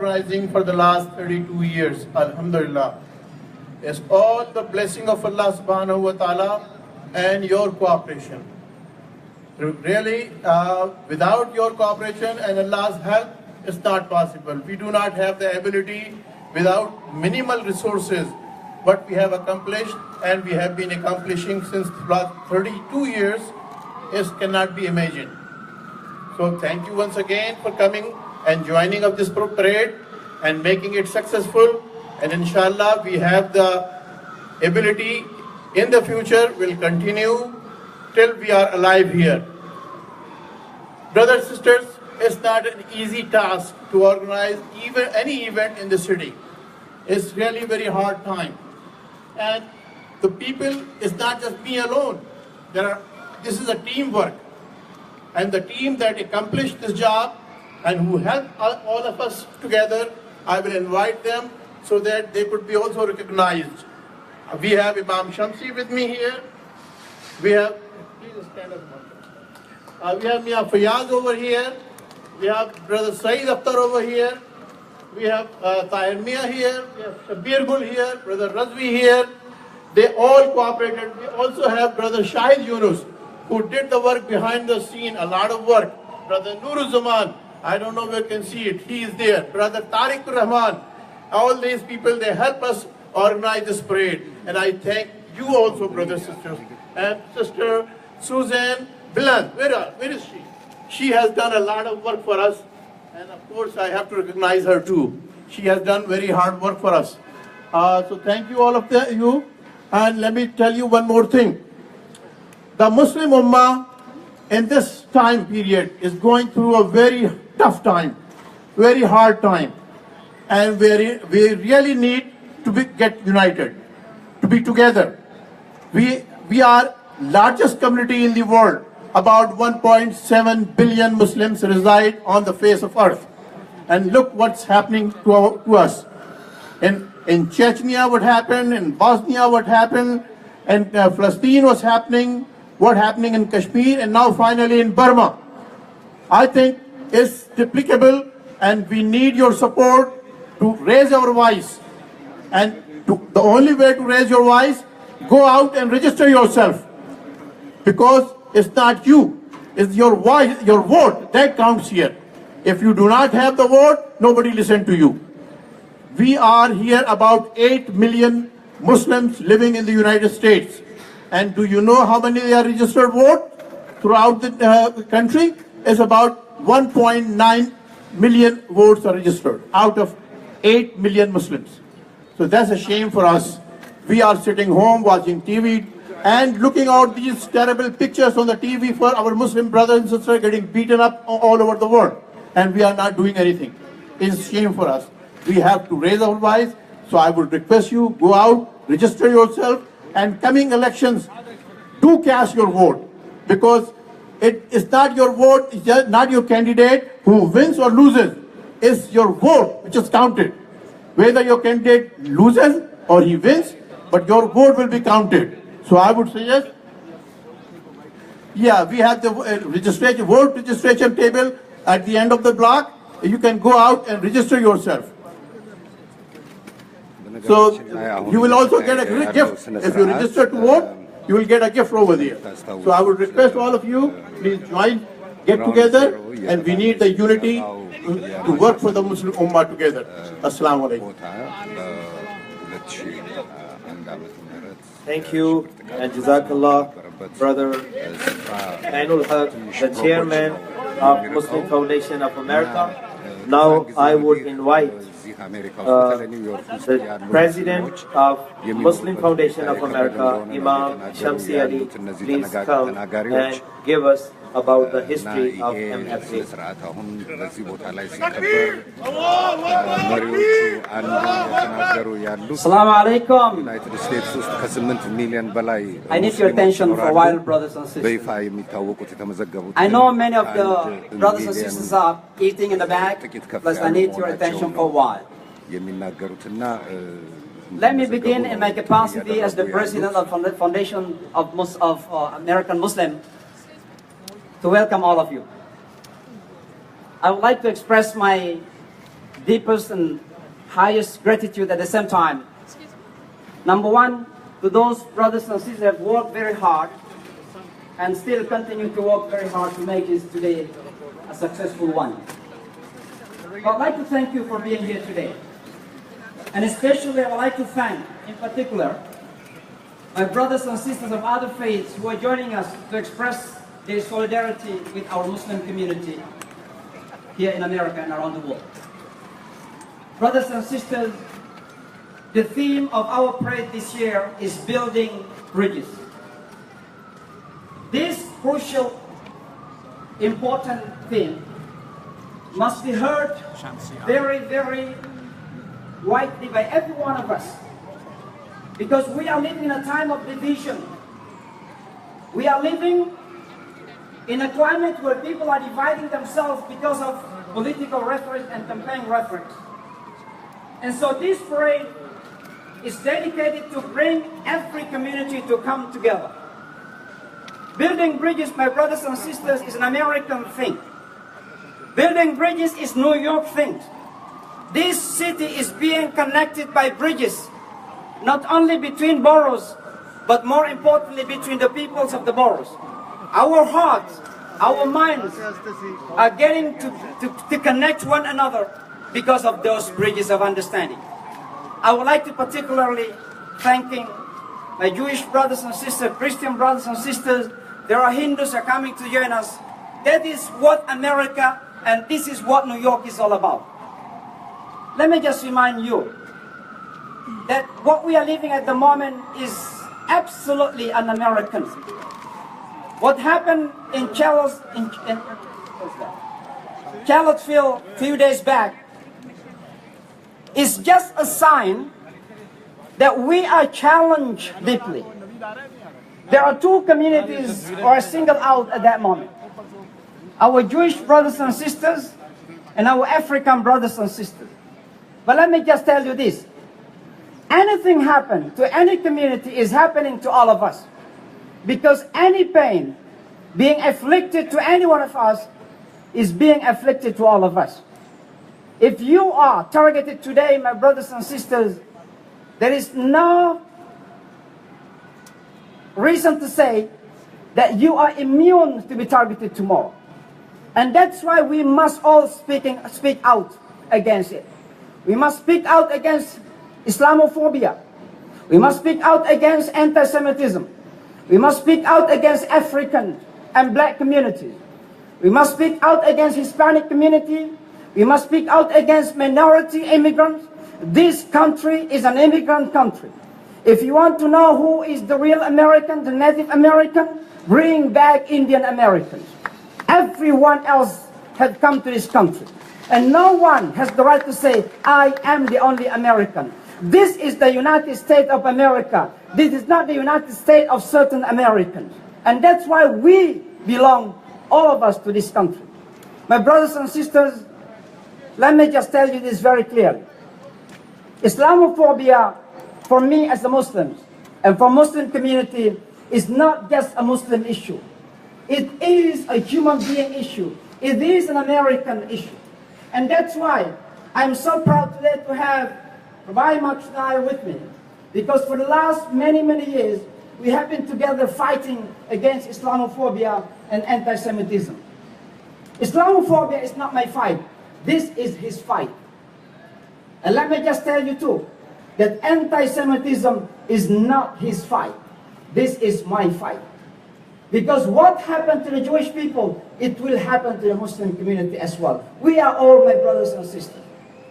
organizing for the last 32 years. Alhamdulillah. It's all the blessing of Allah subhanahu wa ta'ala and your cooperation. Really, without your cooperation and Allah's help, it's not possible. We do not have the ability without minimal resources. What we have accomplished and we have been accomplishing since the last 32 years cannot be imagined. So thank you once again for coming and joining of this parade and making it successful. And inshallah, we have the ability in the future will continue till we are alive here. Brothers and sisters, it's not an easy task to organize even any event in the city. It's really very hard time. And the people, it's not just me alone. This is a teamwork. And the team that accomplished this job and who helped all of us together, I will invite them so that they could be also recognized. We have Imam Shamsi with me here. We have, please stand up. We have Mia Fayaz over here. We have Brother Saeed Akhtar over here. We have Tahir Mia here. We have Shabir Gul here. Brother Razvi here. They all cooperated. We also have Brother Shahid Yunus, who did the work behind the scene, a lot of work. Brother Nuruzaman, I don't know if you can see it, he is there. Brother Tariq Rahman, all these people, they help us organize this parade. And I thank you also, brothers and sisters. And Sister Suzanne Bilan, where is she? She has done a lot of work for us. And of course, I have to recognize her too. She has done very hard work for us. So thank you all of you. And let me tell you one more thing. The Muslim Ummah in this time period is going through a very tough time, very hard time. And we really need to get united, to be together. We are largest community in the world. About 1.7 billion Muslims reside on the face of earth. And look what's happening to us. In Chechnya what happened, in Bosnia what happened, and Palestine was happening, what happening in Kashmir, and now finally in Burma. I think it's duplicable and we need your support to raise our voice. And the only way to raise your voice, go out and register yourself. Because it's not you, it's your voice, your vote, that counts here. If you do not have the vote, nobody listens to you. We are here about 8 million Muslims living in the United States. And do you know how many are registered vote throughout the country? It's about 1.9 million votes are registered out of 8 million Muslims. So that's a shame for us. We are sitting home watching TV and looking out these terrible pictures on the TV for our Muslim brothers and sisters getting beaten up all over the world. And we are not doing anything. It's a shame for us. We have to raise our voice. So I would request you, go out, register yourself, and coming elections, do cast your vote. Because it is not your vote, it's just not your candidate who wins or loses. It's your vote which is counted. Whether your candidate loses or he wins, but your vote will be counted. So I would suggest, yeah, we have the vote registration table at the end of the block. You can go out and register yourself. So you will also get a gift. If you register to vote, you will get a gift over there. So I would request all of you, please join, get together, and we need the unity to work for the Muslim Ummah together. Assalamu alaikum. Thank you, and Jazakallah, Brother Ainul Haq, the Chairman of Muslim Foundation of America. Now I would invite the President of Muslim Foundation of America, Imam Shamsi Ali, please come and give us about the history of MFA. Assalamu alaikum. I need your attention for a while, brothers and sisters. I know many of the brothers and sisters are eating in the back, but I need your attention for a while. Let me begin in my capacity as the President of the Foundation of American Muslim to welcome all of you. I would like to express my deepest and highest gratitude at the same time. Number one, to those brothers and sisters who have worked very hard and still continue to work very hard to make this today a successful one. I'd like to thank you for being here today. And especially I would like to thank, in particular, my brothers and sisters of other faiths who are joining us to express their solidarity with our Muslim community here in America and around the world. Brothers and sisters, the theme of our parade this year is building bridges. This crucial, important theme must be heard very, very widely by every one of us, because we are living in a time of division. We are living in a climate where people are dividing themselves because of political rhetoric and campaign rhetoric. And so this parade is dedicated to bring every community to come together. Building bridges, my brothers and sisters, is an American thing. Building bridges is New York thing. This city is being connected by bridges, not only between boroughs, but more importantly between the peoples of the boroughs. Our hearts, our minds are getting to connect one another because of those bridges of understanding. I would like to particularly thanking my Jewish brothers and sisters, Christian brothers and sisters. There are Hindus who are coming to join us. That is what America and this is what New York is all about. Let me just remind you that what we are living at the moment is absolutely un-American. What happened in Charlottesville a few days back is just a sign that we are challenged deeply. There are two communities who are singled out at that moment. Our Jewish brothers and sisters and our African brothers and sisters. But let me just tell you this. Anything happen to any community is happening to all of us. Because any pain being afflicted to any one of us is being afflicted to all of us. If you are targeted today, my brothers and sisters, there is no reason to say that you are immune to be targeted tomorrow. And that's why we must all speak out against it. We must speak out against Islamophobia. We must speak out against anti-Semitism. We must speak out against African and black communities. We must speak out against Hispanic community. We must speak out against minority immigrants. This country is an immigrant country. If you want to know who is the real American, the Native American, bring back Indian Americans. Everyone else had come to this country. And no one has the right to say, I am the only American. This is the United States of America. This is not the United States of certain Americans. And that's why we belong, all of us, to this country. My brothers and sisters, let me just tell you this very clearly. Islamophobia, for me as a Muslim, and for Muslim community, is not just a Muslim issue. It is a human being issue. It is an American issue. And that's why I'm so proud today to have Rabbi Makshai with me. Because for the last many years, we have been together fighting against Islamophobia and anti-Semitism. Islamophobia is not my fight. This is his fight. And let me just tell you too, that anti-Semitism is not his fight. This is my fight. Because what happened to the Jewish people, it will happen to the Muslim community as well. We are all my brothers and sisters.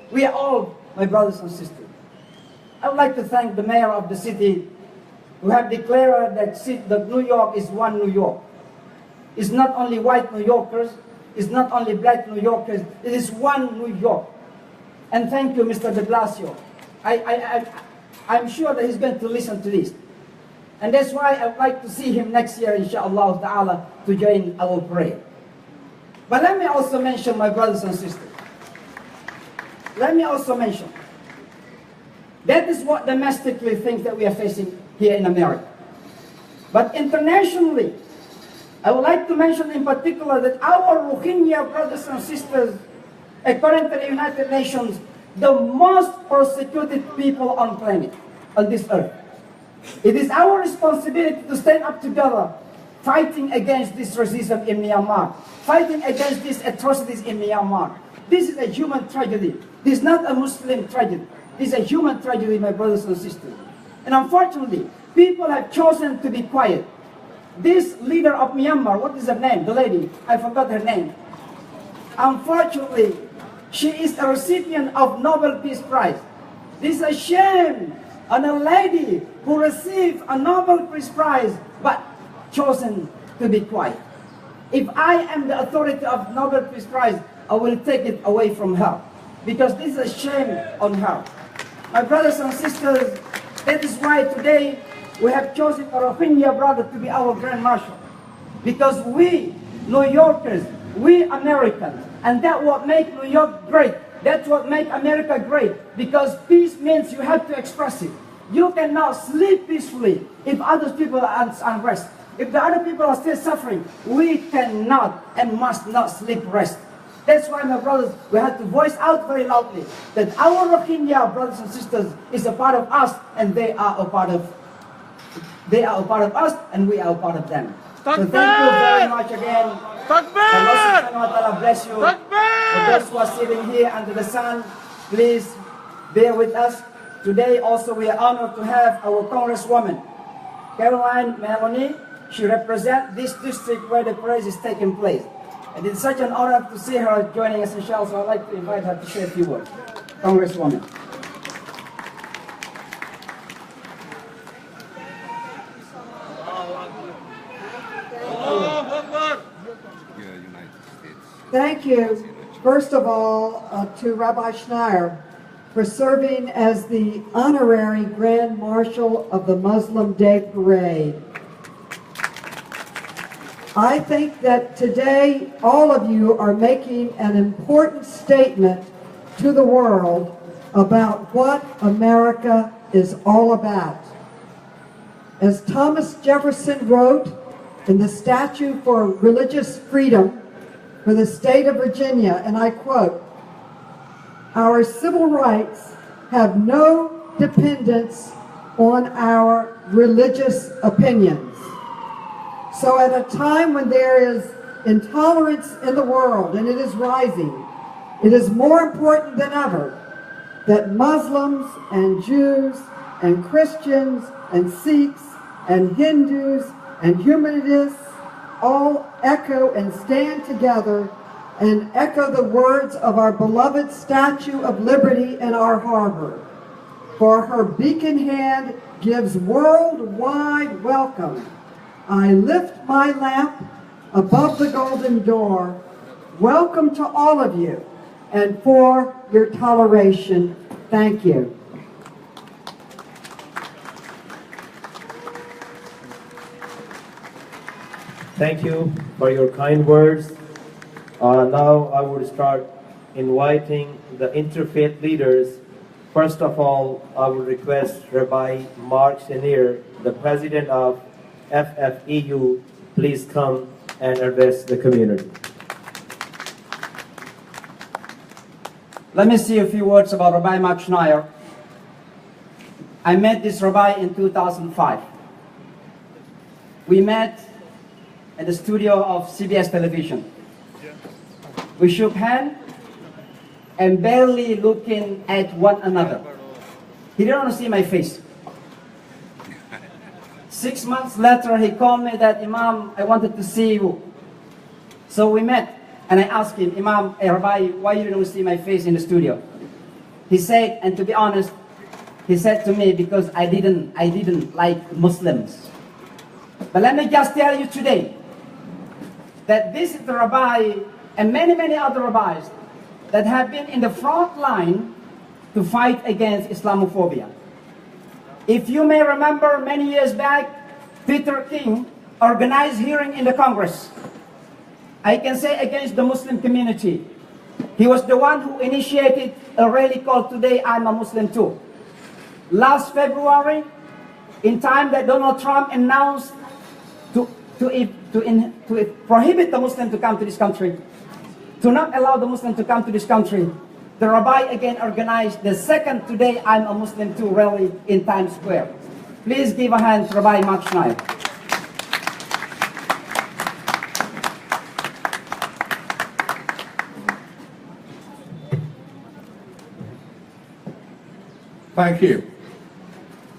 We are all my brothers and sisters. I would like to thank the mayor of the city who have declared that New York is one New York. It's not only white New Yorkers, it's not only black New Yorkers, it is one New York. And thank you, Mr. de Blasio. I'm sure that he's going to listen to this. And that's why I'd like to see him next year, inshallah ta'ala, to join our parade. But let me also mention, my brothers and sisters, let me also mention, that is what domestically things that we are facing here in America. But internationally, I would like to mention in particular that our Rohingya brothers and sisters according to the United Nations, the most persecuted people on planet, on this earth. It is our responsibility to stand up together, fighting against this racism in Myanmar, fighting against these atrocities in Myanmar. This is a human tragedy. This is not a Muslim tragedy. This is a human tragedy, my brothers and sisters. And unfortunately, people have chosen to be quiet. This leader of Myanmar, what is her name? The lady, I forgot her name. Unfortunately, she is a recipient of Nobel Peace Prize. This is a shame on a lady who received a Nobel Peace Prize but chosen to be quiet. If I am the authority of Nobel Peace Prize, I will take it away from her, because this is a shame on her. My brothers and sisters, that is why today we have chosen a Rohingya brother to be our Grand Marshal, because we, New Yorkers, we Americans, and that what make New York great. That's what make America great, because peace means you have to express it. You cannot sleep peacefully if other people are unrest. If the other people are still suffering, we cannot and must not sleep rest. That's why, my brothers, we have to voice out very loudly that our Rohingya brothers and sisters is a part of us, and they are a part of us, and we are a part of them. So thank you very much again. Allah subhanahu wa ta'ala bless you. For those who are sitting here under the sun, please bear with us. Today also we are honored to have our Congresswoman, Caroline Maloney. She represents this district where the parade is taking place. And it's such an honor to see her joining us, inshallah, so I'd like to invite her to share a few words. Congresswoman. Thank you, first of all, to Rabbi Schneier for serving as the honorary Grand Marshal of the Muslim Day Parade. I think that today all of you are making an important statement to the world about what America is all about. As Thomas Jefferson wrote in the Statute for Religious Freedom for the state of Virginia, and I quote, "Our civil rights have no dependence on our religious opinions." So at a time when there is intolerance in the world, and it is rising, it is more important than ever that Muslims and Jews and Christians and Sikhs and Hindus and humanists all echo and stand together and echo the words of our beloved Statue of Liberty in our harbor. For her beacon hand gives worldwide welcome. I lift my lamp above the golden door. Welcome to all of you, and for your toleration, thank you. Thank you for your kind words. Now I would start inviting the interfaith leaders. First of all, I would request Rabbi Mark Chenier, the president of FFEU, please come and address the community. Let me say a few words about Rabbi Mark Schneier. I met this rabbi in 2005. We met at the studio of CBS television. We shook hands and barely looking at one another. He didn't want to see my face. 6 months later, he called me that, "Imam, I wanted to see you." So we met, and I asked him, "Imam, Rabbi, why you don't see my face in the studio?" He said, and to be honest, he said to me, "Because I didn't like Muslims." But let me just tell you today that this is the rabbi and many, many other rabbis that have been in the front line to fight against Islamophobia. If you may remember, many years back, Peter King organized hearing in the Congress. I can say against the Muslim community. He was the one who initiated a rally called "Today I'm a Muslim Too." Last February, in time that Donald Trump announced to prohibit the Muslim to come to this country, to not allow the Muslim to come to this country, the Rabbi again organized the second Today I'm a Muslim Too rally in Times Square. Please give a hand to Rabbi Mark Schneider. Thank you.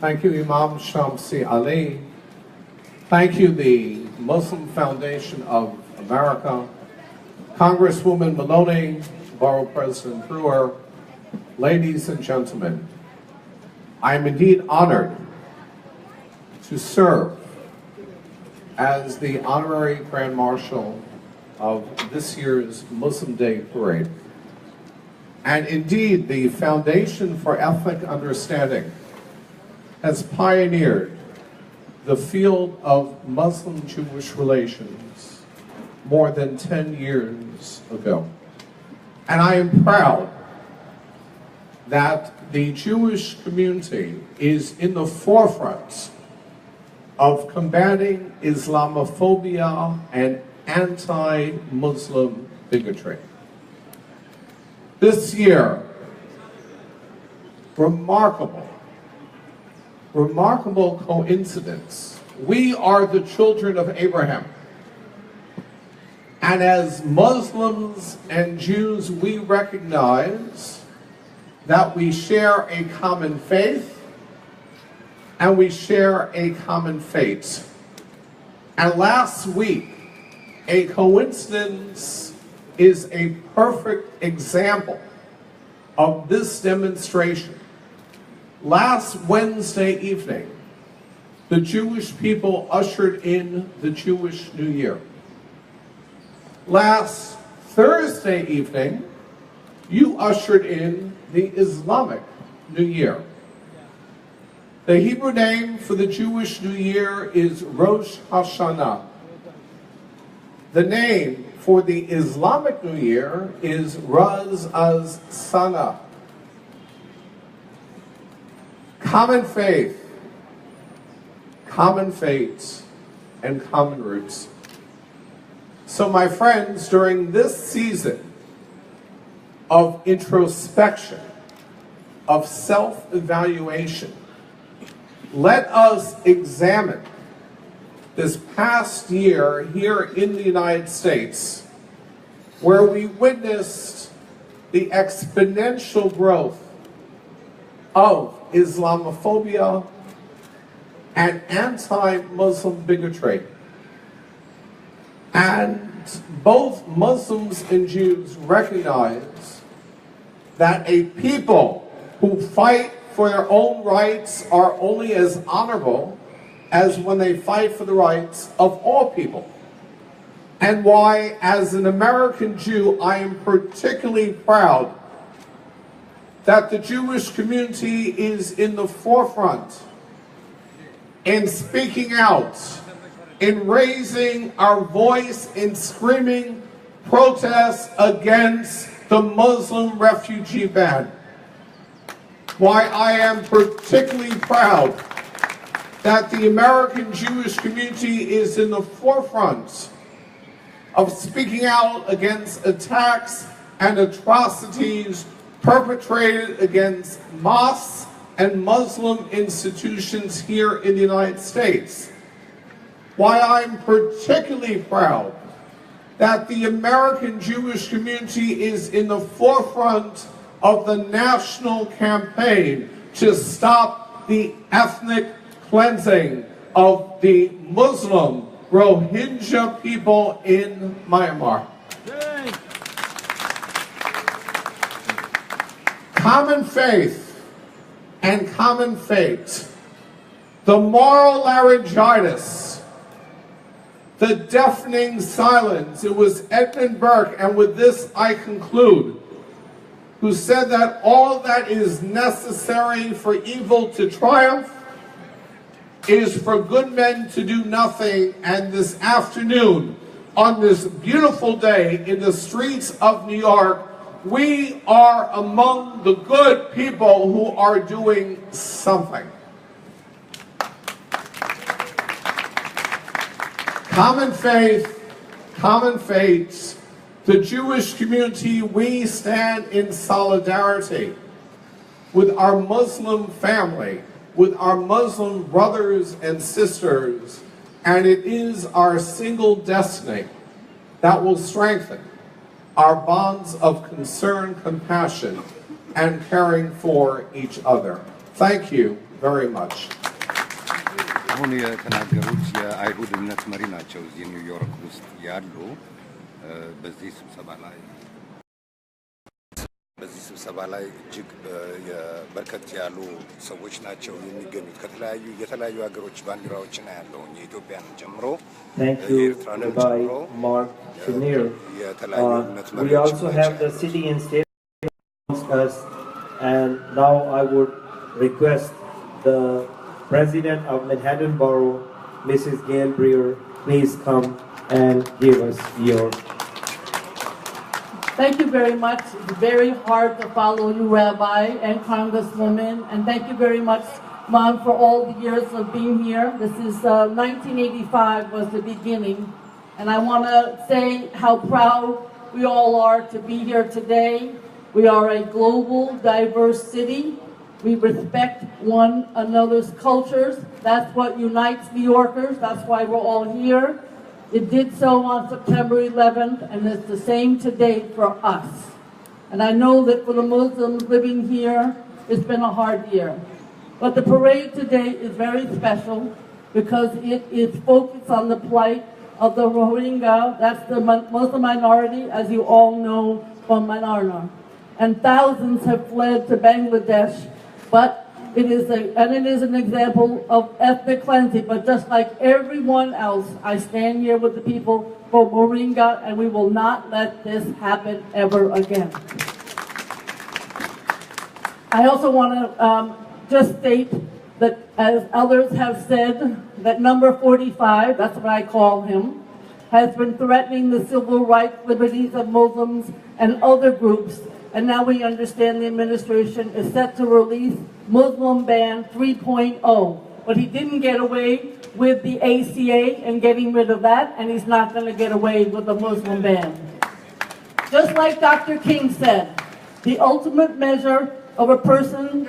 Thank you, Imam Shamsi Ali. Thank you, the Muslim Foundation of America, Congresswoman Maloney, Borough President Brewer, ladies and gentlemen. I am indeed honored to serve as the Honorary Grand Marshal of this year's Muslim Day Parade. And indeed, the Foundation for Ethnic Understanding has pioneered the field of Muslim-Jewish relations more than 10 years ago. And I am proud that the Jewish community is in the forefront of combating Islamophobia and anti-Muslim bigotry. This year, remarkable coincidence. We are the children of Abraham. And as Muslims and Jews, we recognize that we share a common faith and we share a common fate. And last week, a coincidence is a perfect example of this demonstration. Last Wednesday evening, the Jewish people ushered in the Jewish New Year. Last Thursday evening, you ushered in the Islamic New Year. The Hebrew name for the Jewish New Year is Rosh Hashanah. The name for the Islamic New Year is Raz Az Sana. Common faith, common fates, and common roots. So my friends, during this season of introspection, of self-evaluation, let us examine this past year here in the United States, where we witnessed the exponential growth of Islamophobia and anti-Muslim bigotry. And both Muslims and Jews recognize that a people who fight for their own rights are only as honorable as when they fight for the rights of all people. And why, as an American Jew, I am particularly proud that the Jewish community is in the forefront in speaking out, in raising our voice, in screaming protests against the Muslim refugee ban. Why I am particularly proud that the American Jewish community is in the forefront of speaking out against attacks and atrocities perpetrated against mosques and Muslim institutions here in the United States. Why I'm particularly proud that the American Jewish community is in the forefront of the national campaign to stop the ethnic cleansing of the Muslim Rohingya people in Myanmar. Common faith and common fate, the moral laryngitis, the deafening silence. It was Edmund Burke, and with this I conclude, who said that all that is necessary for evil to triumph is for good men to do nothing. And this afternoon, on this beautiful day in the streets of New York, we are among the good people who are doing something. Common faith, common fates, The Jewish community, we stand in solidarity with our Muslim family, with our Muslim brothers and sisters, and it is our single destiny that will strengthen our bonds of concern, compassion, and caring for each other. Thank you very much. አሁን የተናገሩት የአይሁድ እምነት መሪ ናቸው። እዚህ ኒውዮርክ ውስጥ ያሉ በዚህ ስብሰባ ላይ እጅግ በርከት ያሉ ሰዎች ናቸው የሚገኙት። የተለያዩ ሀገሮች ባንዲራዎችን ያለው የኢትዮጵያን ጨምሮ የኤርትራንም ጨምሮ የተለያዩ እምነት መሪዎች we also have the city and state amongst us, and now I would request the President of Manhattan Borough, Mrs. Gail Brewer, please come and give us your. Thank you very much. It's very hard to follow you, Rabbi and Congresswoman, and thank you very much, Mom, for all the years of being here. This is 1985 was the beginning, and I want to say how proud we all are to be here today. We are a global, diverse city. We respect one another's cultures. That's what unites New Yorkers. That's why we're all here. It did so on September 11th, and it's the same today for us. And I know that for the Muslims living here, it's been a hard year. But the parade today is very special because it is focused on the plight of the Rohingya. That's the Muslim minority, as you all know, from Myanmar. And thousands have fled to Bangladesh. But it is an example of ethnic cleansing. But just like everyone else, I stand here with the people for Rohingya, and we will not let this happen ever again. I also want to just state that, as others have said, that number 45, that's what I call him, has been threatening the civil rights liberties of Muslims and other groups. And now we understand the administration is set to release Muslim Ban 3.0. But he didn't get away with the ACA and getting rid of that, and he's not going to get away with the Muslim ban. Just like Dr. King said, the ultimate measure of a person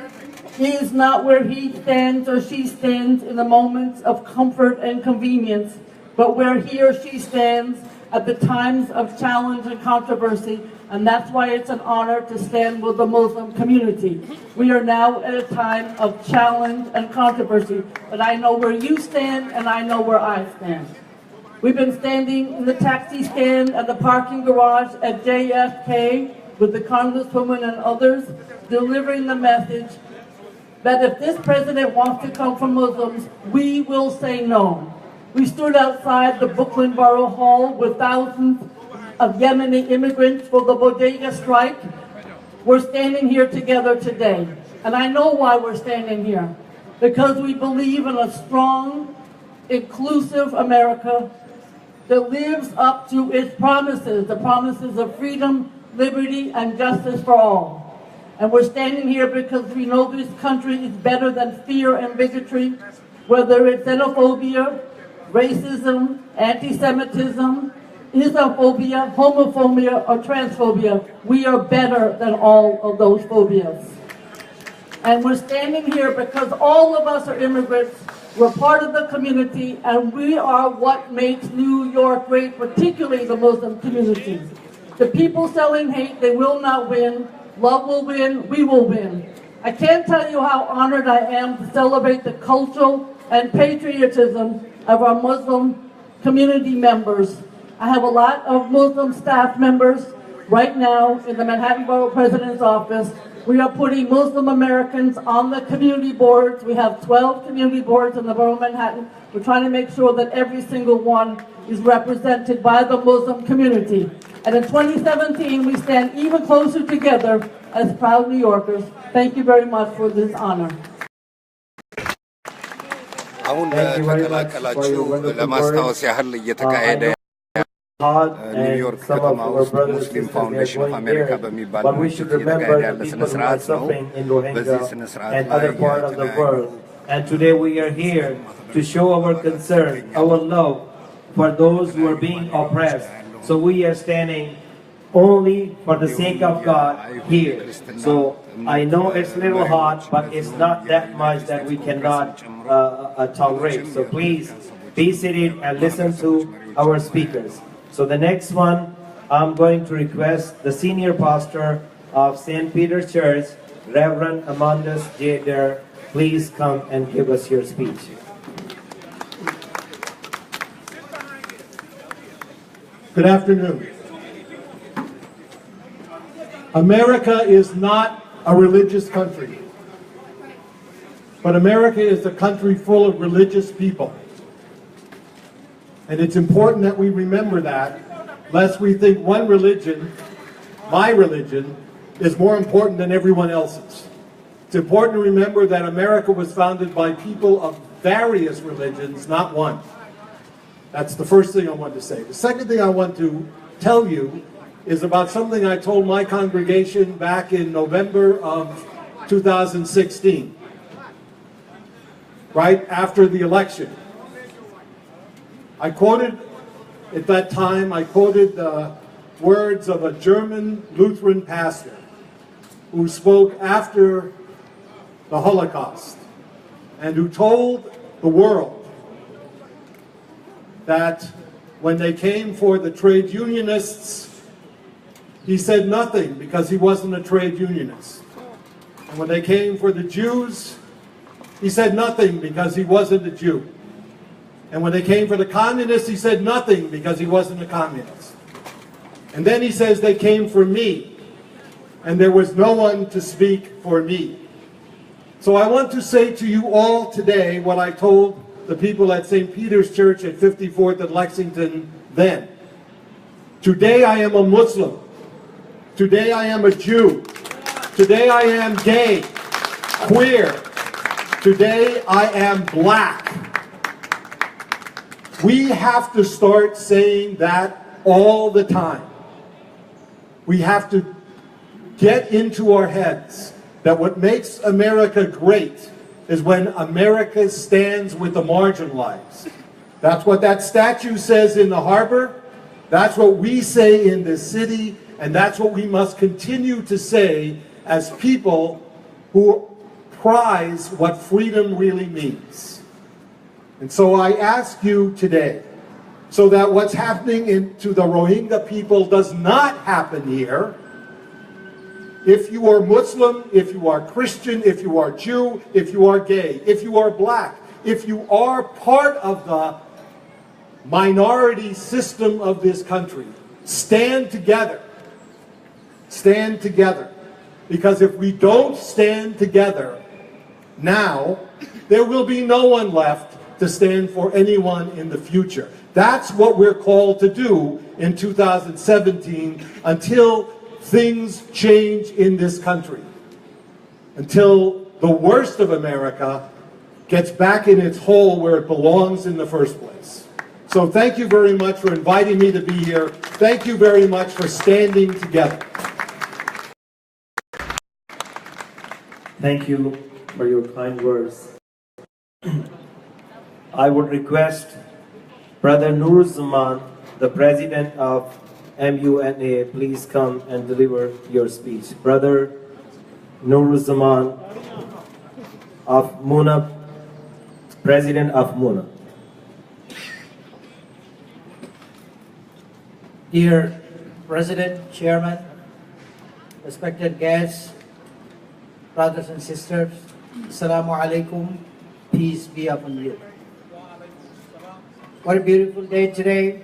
is not where he stands or she stands in the moments of comfort and convenience, but where he or she stands at the times of challenge and controversy. And that's why it's an honor to stand with the Muslim community. We are now at a time of challenge and controversy, but I know where you stand and I know where I stand. We've been standing in the taxi stand at the parking garage at JFK with the Congresswoman and others, delivering the message that if this president wants to come from Muslims, we will say no. We stood outside the Brooklyn Borough Hall with thousands of Yemeni immigrants for the bodega strike. We're standing here together today. And I know why we're standing here. Because we believe in a strong, inclusive America that lives up to its promises, the promises of freedom, liberty, and justice for all. And we're standing here because we know this country is better than fear and bigotry, whether it's xenophobia, racism, anti-Semitism, Islamophobia, homophobia, or transphobia. We are better than all of those phobias. And we're standing here because all of us are immigrants. We're part of the community, and we are what makes New York great, particularly the Muslim community. The people selling hate, they will not win. Love will win. We will win. I can't tell you how honored I am to celebrate the cultural and patriotism of our Muslim community members. I have a lot of Muslim staff members right now in the Manhattan Borough President's office. We are putting Muslim Americans on the community boards. We have 12 community boards in the Borough of Manhattan. We're trying to make sure that every single one is represented by the Muslim community. And in 2017, we stand even closer together as proud New Yorkers. Thank you very much for this honor. አሁን ተቀላቀላችሁ ለማስታወስ ያህል እየተካሄደ ኒውዮርክ ከተማ ውስጥ ሙስሊም ፋውንዴሽን ኦፍ አሜሪካ በሚባል ምሽት እየተካሄደ ያለ ስነ ስርዓት ነው። በዚህ ስነ ስርዓት ላይ And today we are here to show our concern, our love for those who are being oppressed. So we are standing only for the sake of God here. So I know it's a little hot, but it's not that much that we cannot tolerate. So please be seated and listen to our speakers. So the next one, I'm going to request the senior pastor of St. Peter's Church, Reverend Amandus J. Dare, please come and give us your speech. Good afternoon. America is not a religious country, but America is a country full of religious people. And it's important that we remember that, lest we think one religion, my religion, is more important than everyone else's. It's important to remember that America was founded by people of various religions, not one. That's the first thing I want to say. The second thing I want to tell you is about something I told my congregation back in November of 2016, right after the election. At that time, I quoted the words of a German Lutheran pastor who spoke after the Holocaust and who told the world that when they came for the trade unionists, he said nothing because he wasn't a trade unionist. And when they came for the Jews, he said nothing because he wasn't a Jew. And when they came for the communists, he said nothing because he wasn't a communist. And then he says they came for me, and there was no one to speak for me. So I want to say to you all today what I told the people at St. Peter's Church at 54th and Lexington then. Today I am a Muslim. Today I am a Jew. Today I am gay, queer. Today I am black. We have to start saying that all the time. We have to get into our heads that what makes America great is when America stands with the marginalized. That's what that statue says in the harbor. That's what we say in this city. And that's what we must continue to say as people who prize what freedom really means. And so I ask you today, so that what's happening to the Rohingya people does not happen here. If you are Muslim, if you are Christian, if you are Jew, if you are gay, if you are black, if you are part of the minority system of this country, stand together. Stand together. Because if we don't stand together now, there will be no one left to stand for anyone in the future. That's what we're called to do in 2017 until things change in this country. Until the worst of America gets back in its hole where it belongs in the first place. So thank you very much for inviting me to be here. Thank you very much for standing together. Thank you for your kind words. I would request Brother Nur Zaman, the president of MUNA, please come and deliver your speech. Brother Nur Zaman of MUNA, president of MUNA. Dear President, Chairman, respected guests, brothers and sisters, Assalamu alaikum, peace be upon you. What a beautiful day today.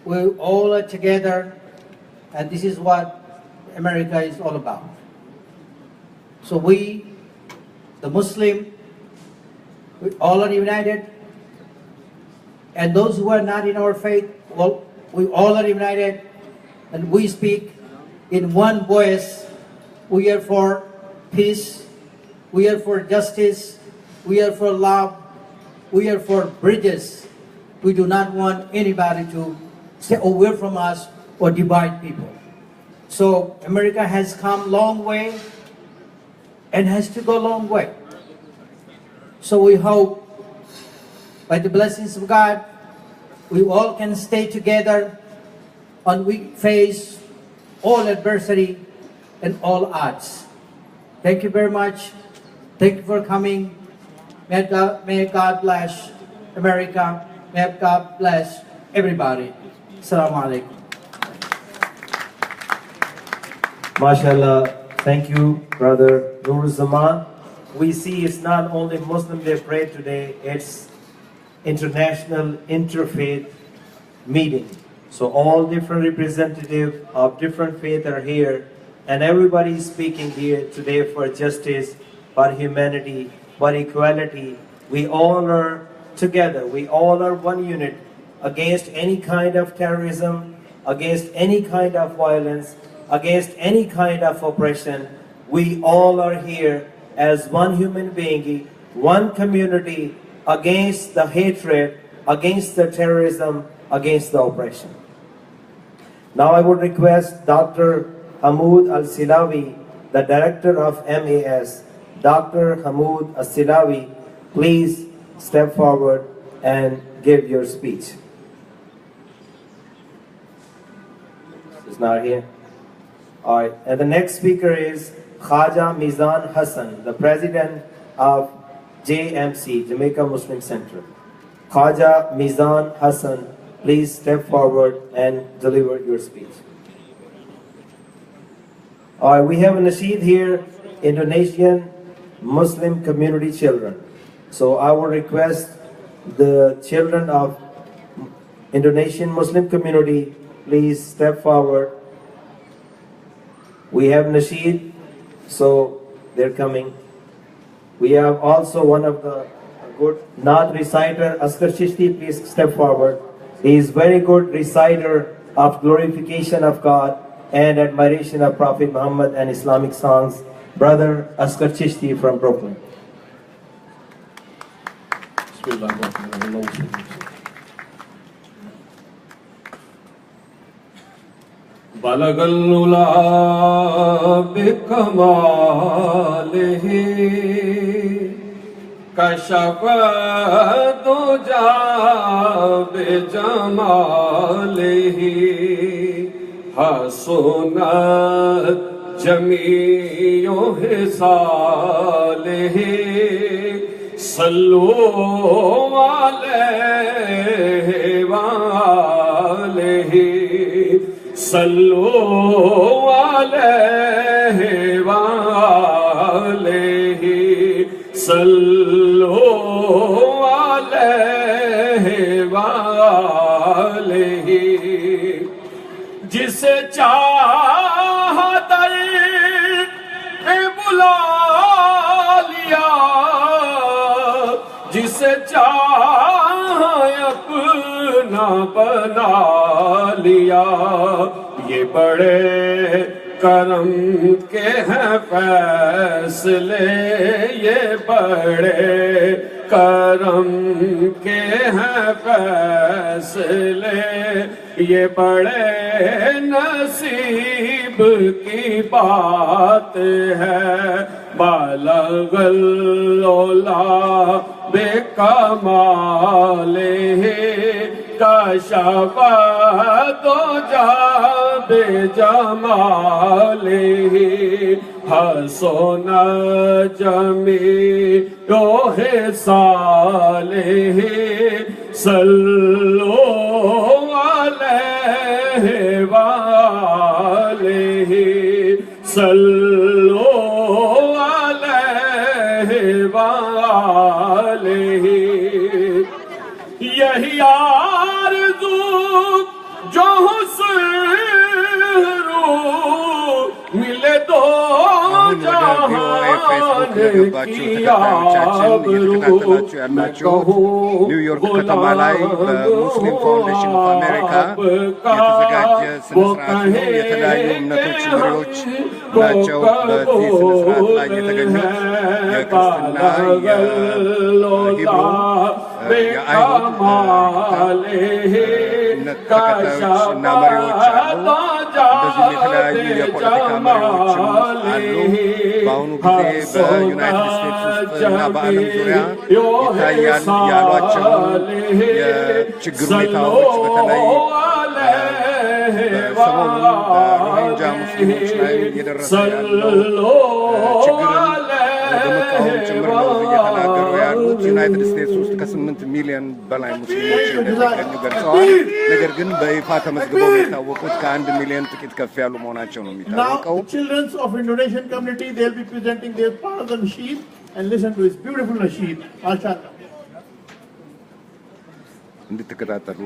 We all are together, and this is what America is all about. So we, the Muslim, we all are united, and those who are not in our faith, well, we all are united, and we speak in one voice. We are for peace, we are for justice, we are for love, we are for bridges. We do not want anybody to stay away from us or divide people. So America has come a long way and has to go a long way. So we hope by the blessings of God, we all can stay together and we face all adversity and all odds. Thank you very much. Thank you for coming. May God bless America. May God bless everybody. Assalamu alaikum. MashaAllah. Thank you, Brother Nur Zaman. We see it's not only Muslim Day Parade today, it's International Interfaith Meeting. So all different representatives of different faith are here, and everybody is speaking here today for justice, for humanity, for equality. We all are together. We all are one unit against any kind of terrorism, against any kind of violence, against any kind of oppression. We all are here as one human being, one community, against the hatred, against the terrorism, against the oppression. Now I would request Dr. Hamoud Al-Silawi, the Director of MAS. Dr. Hamoud Al-Silawi, please step forward and give your speech. He's not here. All right, and the next speaker is Khaja Mizan Hassan, the President of JMC, Jamaica Muslim Center. Khaja Mizan Hassan, please step forward and deliver your speech. All right, we have a nasheed here, Indonesian Muslim community children. So I will request the children of Indonesian Muslim community, please step forward. We have nasheed, so they're coming. We have also one of the good Naat reciter, Asghar Chishti, please step forward. He is very good reciter of glorification of God and admiration of Prophet Muhammad and Islamic songs. Brother Asghar Chishti from Brooklyn. Balagal ula bikamalihi kashafa duja bijamalihi hasunat jamiyo hisalihi sallu alayhi wa alihi sallu alayhi wa alihi sallu alayhi wa alihi jise chaha dar pe bula liya jise chaha apna bana liya ये बड़े करम के हैं फैसले ये बड़े करम के हैं फैसले ये बड़े नसीब की बात है बालगल्लोला बेकमाले कशफा तो जा बेजमालिही हसना जमीओ हिसालिही सल्लु अलैहि वालिही सल्लु अलैहि वालिही यही आरज़ू जो हुस्न मिले दो जहान की आबरू मैं कहूँ ጉላም ሙስሊም ፋውንዴሽን ኦፍ አሜሪካ የተዘጋጀ ስነ ስርዓት ነው። የተለያዩ እምነቶች መሪዎች ናቸው በዚህ ስነ ስርዓት ላይ የተገኙት። የክርስትና፣ የሂብሩ፣ የአይሁድ እምነት ተከታዮች እና መሪዎች አሉ። እንደዚሁም የተለያዩ የፖለቲካ መሪዎችም አሉ። በአሁኑ ጊዜ በዩናይትድ ስቴትስ ውስጥ እና በዓለም ዙሪያ ይታያል ያሏቸውን የችግር ሁኔታዎች በተለይ ሰሞኑን በሮሂንጃ ሙስሊሞች ላይ እየደረሰ ያለው ችግርን በመቃወም ጭምር ነው እየተናገሩ ያሉት። ዩናይትድ ስቴትስ ውስጥ ከ8 ሚሊዮን በላይ ሙስሊሞች እንደሚገኙ ገልጸዋል። ነገር ግን በይፋ ተመዝግበው የታወቁት ከ1 ሚሊዮን ጥቂት ከፍ ያሉ መሆናቸው ነው የሚታወቀው። Children of Indonesian community, they'll be presenting their part of the nasheed and listen to his beautiful nasheed. MashaAllah. እንድትከታተሉ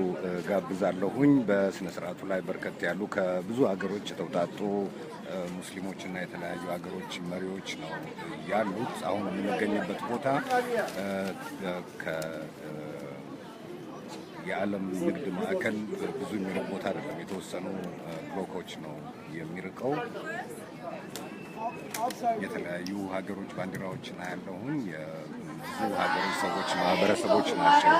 ጋብዛለሁኝ። በስነ ስርዓቱ ላይ በርከት ያሉ ከብዙ ሀገሮች የተውጣጡ ሙስሊሞችና የተለያዩ ሀገሮች መሪዎች ነው ያሉት። አሁን የምንገኝበት ቦታ የዓለም ንግድ ማዕከል ብዙ የሚርቅ ቦታ አይደለም። የተወሰኑ ብሎኮች ነው የሚርቀው። የተለያዩ ሀገሮች ባንዲራዎችን አያለሁኝ። የብዙ ሀገሮች ሰዎች ማህበረሰቦች ናቸው።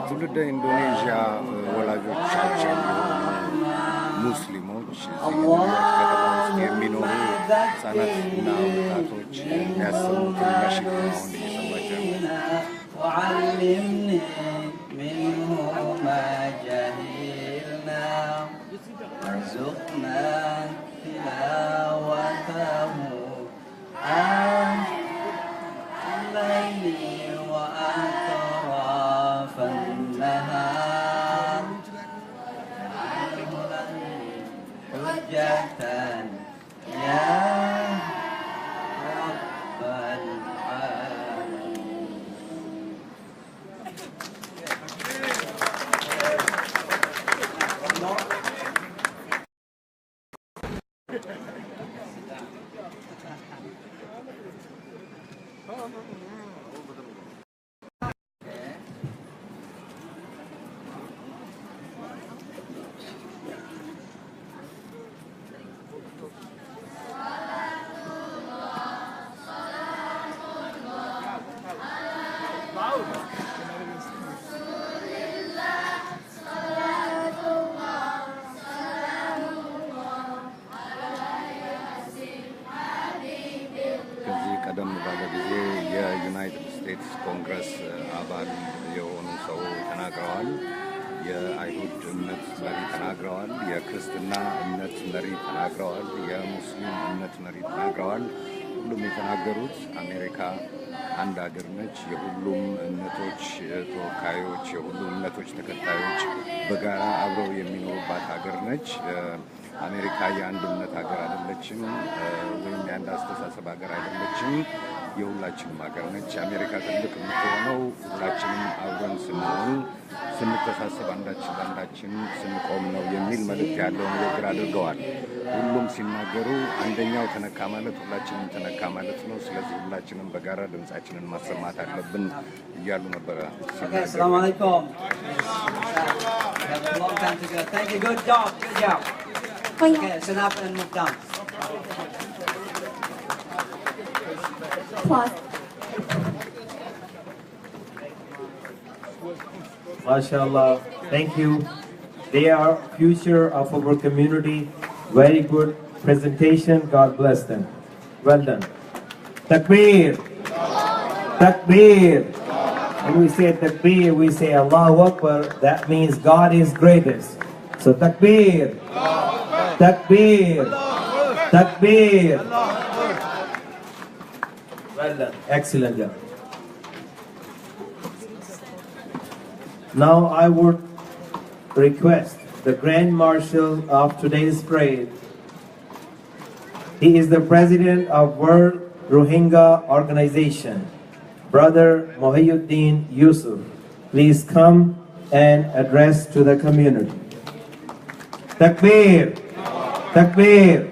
ትውልደ ኢንዶኔዥያ ወላጆቻቸው የሆኑ ሙስሊሞች እዚህ ኒውዮርክ ከተማ ውስጥ የሚኖሩ ህጻናትና ወጣቶች የሚያሰሙትን ነሽድ ነው አሁን እየሰማቸው ቀደም ባለ ጊዜ የዩናይትድ ስቴትስ ኮንግረስ አባል የሆኑ ሰው ተናግረዋል። የአይሁድ እምነት መሪ ተናግረዋል። የክርስትና እምነት መሪ ተናግረዋል። የሙስሊም እምነት መሪ ተናግረዋል። ሁሉም የተናገሩት አሜሪካ አንድ ሀገር ነች። የሁሉም እምነቶች ተወካዮች፣ የሁሉም እምነቶች ተከታዮች በጋራ አብረው የሚኖሩባት ሀገር ነች። አሜሪካ የአንድ እምነት ሀገር አይደለችም፣ ወይም የአንድ አስተሳሰብ ሀገር አይደለችም። የሁላችንም ሀገር ነች። አሜሪካ ትልቅ የምትሆነው ሁላችንም አብረን ስንሆን፣ ስንተሳሰብ፣ አንዳችን ለአንዳችን ስንቆም ነው የሚል መልእክት ያለው ንግግር አድርገዋል። ሁሉም ሲናገሩ አንደኛው ተነካ ማለት ሁላችንም ተነካ ማለት ነው። ስለዚህ ሁላችንም በጋራ ድምጻችንን ማሰማት አለብን እያሉ ነበረ። ሰላም አለይኩም። Okay, sit up and move down. MashaAllah. Thank you. They are future of our community. Very good presentation. God bless them. Well done. Takbir. Takbir. When we say takbir, we say Allahu Akbar. That means God is greatest. So takbir. Takbir. Takbir. Well done. Excellent job. Now I would request the Grand Marshal of today's parade. He is the President of World Rohingya Organization, Brother Mohiuddin Yusuf. Please come and address to the community. Takbir. Takbir.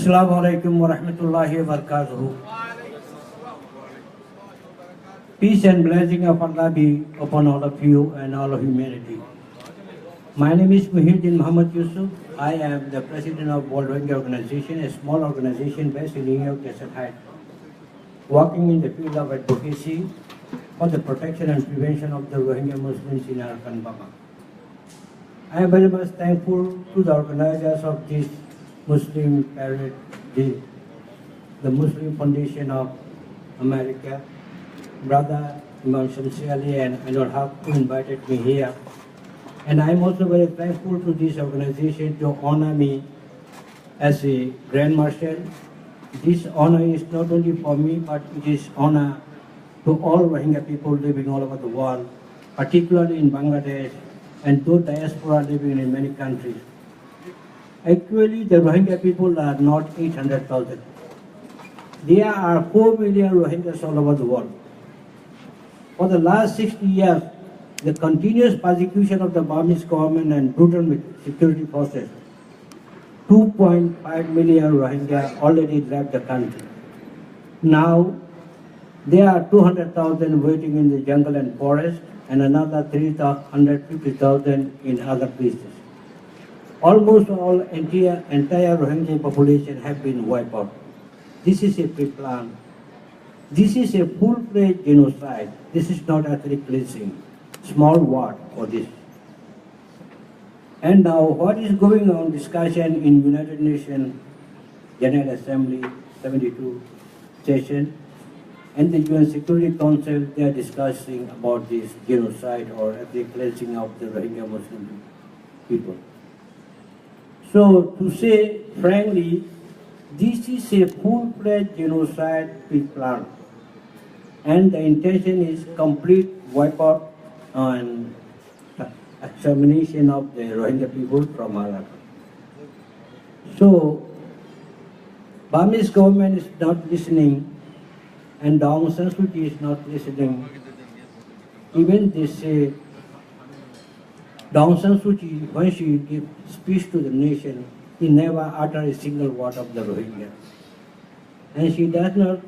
Assalamu alaikum wa rahmatullahi wa barakatuh. Peace and blessing of Allah be upon all of you and all of humanity. My name is Muhyiddin Muhammad Yusuf. I am the president of World Rohingya Organization, a small organization based in New York, Desert Heights, working in the field of advocacy for the protection and prevention of the Rohingya Muslims in Arakan, Burma. I am very much thankful to the organizers of this Muslim parade, the Muslim Foundation of America, Brother Imam Shamsi Ali and Anwar Haq, who invited me here. And I'm also very thankful to this organization to honor me as a Grand Marshal. This honor is not only for me, but it is honor to all Rohingya people living all over the world, particularly in Bangladesh and those diaspora living in many countries. Actually, the Rohingya people are not 800,000. There are 4 million Rohingyas all over the world. For the last 60 years, the continuous persecution of the Burmese government and brutal security forces, 2.5 million Rohingya already left the country. Now, there are 200,000 waiting in the jungle and forest, and another 350,000 in other places. Almost all entire Rohingya population have been wiped out. This is a pre-plan. This is a full-fledged genocide. This is not ethnic cleansing. Small word for this. And now, what is going on discussion in United Nations General Assembly 72 session and the UN Security Council? They are discussing about this genocide or ethnic cleansing of the Rohingya Muslim people. So, to say frankly, this is a full-fledged genocide pre-planned, and the intention is complete wipeout and extermination of the Rohingya people from Arakan. So, Burmese government is not listening, and Aung San Suu Kyi is not listening. Even they say, Aung San Suu Kyi, when she gives speech to the nation, he never uttered a single word of the Rohingya. And she does not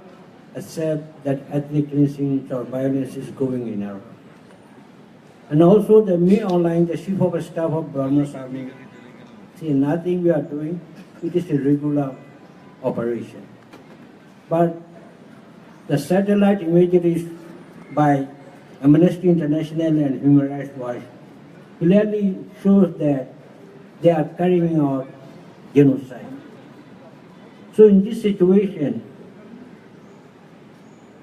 accept that ethnic cleansing or violence is going in Arakan. And also the Me Online, the chief of staff of Burma's army, say nothing we are doing, it is a regular operation. But the satellite imagery by Amnesty International and Human Rights Watch clearly shows that they are carrying out genocide. So in this situation,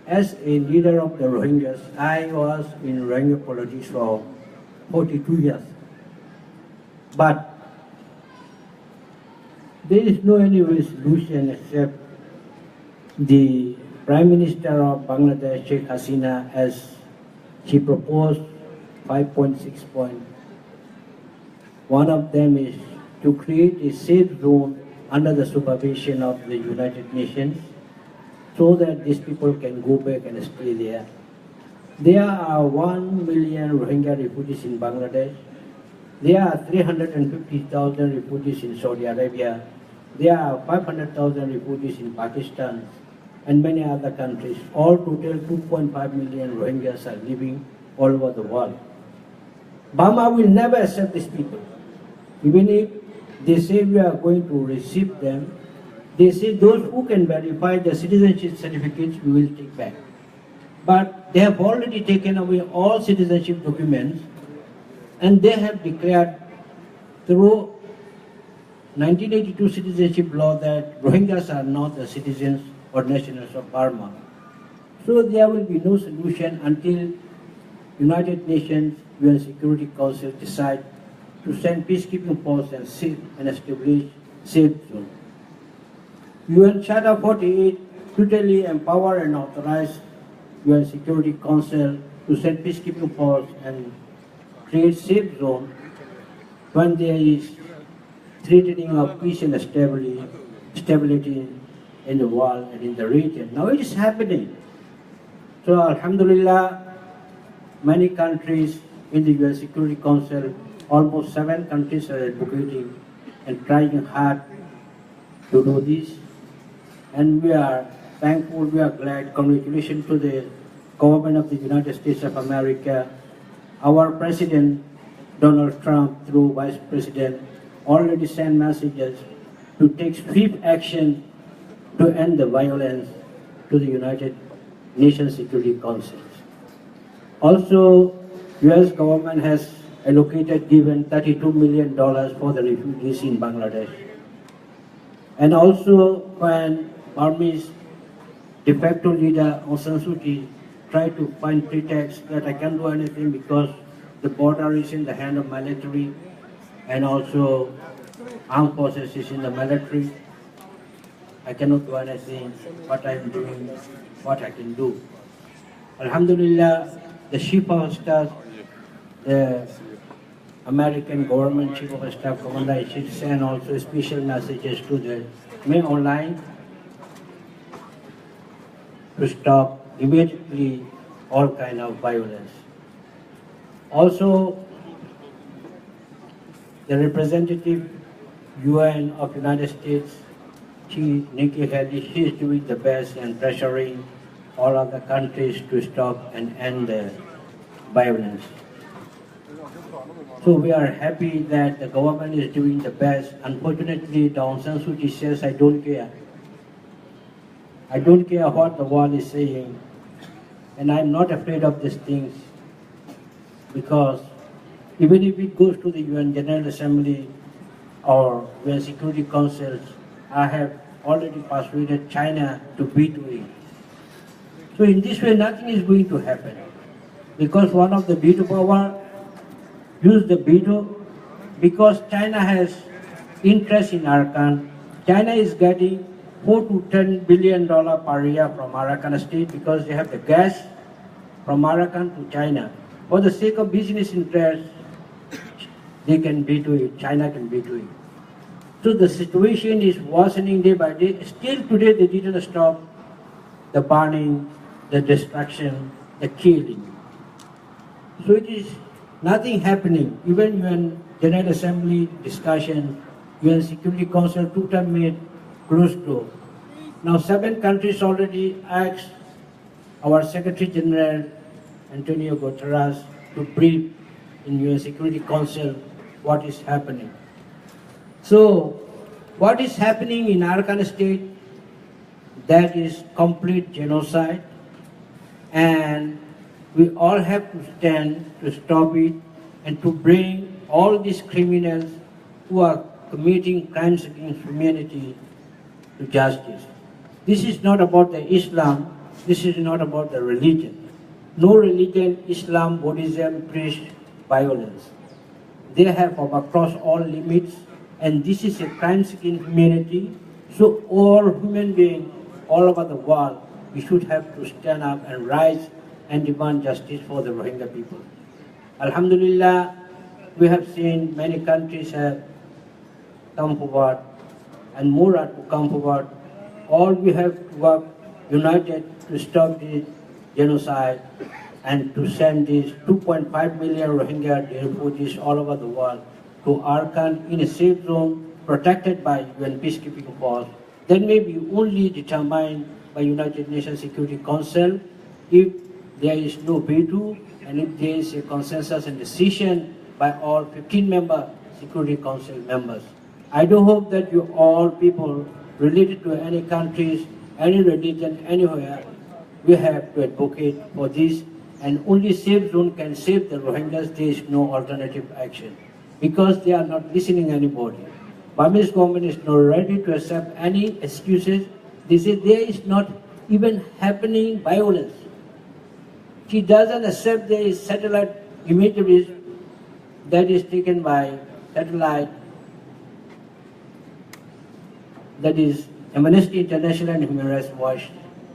as a leader of the Rohingyas, I was in Rohingya politics for 42 years. But there is no any solution except the Prime Minister of Bangladesh, Sheikh Hasina, as she proposed 5.6 points. One of them is to create a safe zone under the supervision of the United Nations, so that these people can go back and stay there. There are 1 million Rohingya refugees in Bangladesh. There are 350,000 refugees in Saudi Arabia. There are 500,000 refugees in Pakistan and many other countries. All total 2.5 million Rohingyas are living all over the world. Burma will never accept these people. Even if they say we are going to receive them, they say those who can verify the citizenship certificates we will take back. But they have already taken away all citizenship documents, and they have declared through 1982 citizenship law that Rohingyas are not the citizens or nationals of Burma. So there will be no solution until United Nations UN Security Council decide to send peacekeeping force and establish safe zone. UN Charter 48 totally empower and authorize UN Security Council to send peacekeeping force and create safe zone when there is threatening of peace and stability in the world and in the region. Now it is happening. So Alhamdulillah, many countries in the UN Security Council, almost 7 countries are advocating and trying hard to do this. And we are thankful, we are glad. Congratulations to the government of the United States of America. Our President, Donald Trump, through Vice President, already sent messages to take swift action to end the violence to the United Nations Security Council. Also, U.S. government has given $32 million for the refugees in Bangladesh. And also, when Burmese de facto leader Aung San Suu Kyi tried to find pretext that I can't do anything because the border is in the hand of military and also armed forces is in the military, I cannot do anything, but I'm doing what I can do. Alhamdulillah, the Chief of Staff, the American government Chief of Staff Commander sent also special messages to the men online to stop immediately all kind of violence. Also, the representative UN of United States, Nikki Haley, she is doing the best and pressuring all other countries to stop and end the violence. So we are happy that the government is doing the best. Unfortunately, Aung San Suu Kyi says, I don't care. I don't care what the world is saying. And I'm not afraid of these things because even if it goes to the UN General Assembly or UN Security Council, I have already persuaded China to veto it. So in this way, nothing is going to happen because one of the veto power use the veto because China has interest in Arakan. China is getting $4 to $10 billion per year from Arakan state because they have the gas from Arakan to China. For the sake of business interests, they can veto it, China can veto it. So the situation is worsening day by day. Still today they didn't stop the burning, the destruction, the killing. So it is nothing happening. Even UN General Assembly discussion, UN Security Council 2 made closed door. Now 7 countries already asked our Secretary General Antonio Guterres to brief in UN Security Council what is happening. So what is happening in Arakan state, that is complete genocide, and we all have to stand to stop it and to bring all these criminals who are committing crimes against humanity to justice. This is not about the Islam, this is not about the religion. No religion, Islam, Buddhism, preach violence. They have overcrossed all limits, and this is a crime against humanity. So all human beings all over the world, we should have to stand up and rise and demand justice for the Rohingya people. Alhamdulillah, we have seen many countries have come forward and more are to come forward. All we have to work united to stop this genocide and to send these 2.5 million Rohingya refugees all over the world to Arakan in a safe zone protected by UN peacekeeping force. That may be only determined by United Nations Security Council if there is no veto and if there is a consensus and decision by all 15-member Security Council members. I do hope that you all people related to any countries, any religion, anywhere, we have to advocate for this, and only safe zone can save the Rohingyas. There is no alternative action because they are not listening anybody. Burmese government is not ready to accept any excuses. They say there is not even happening violence. She doesn't accept there is satellite imagery that is taken by satellite, that is Amnesty International and Human Rights Watch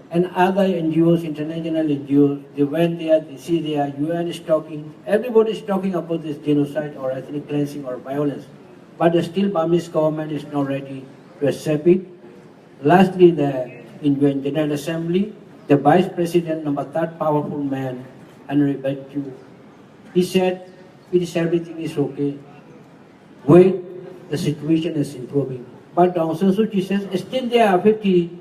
and other NGOs, international NGOs. They went there, they see there, UN is talking, everybody is talking about this genocide or ethnic cleansing or violence. But still Burmese government is not ready to accept it. Lastly, in UN General Assembly, the Vice President, number 3rd powerful man, AbayTube, he said, everything is okay. Wait, the situation is improving. But Aung San Suu Kyi says, still there are 50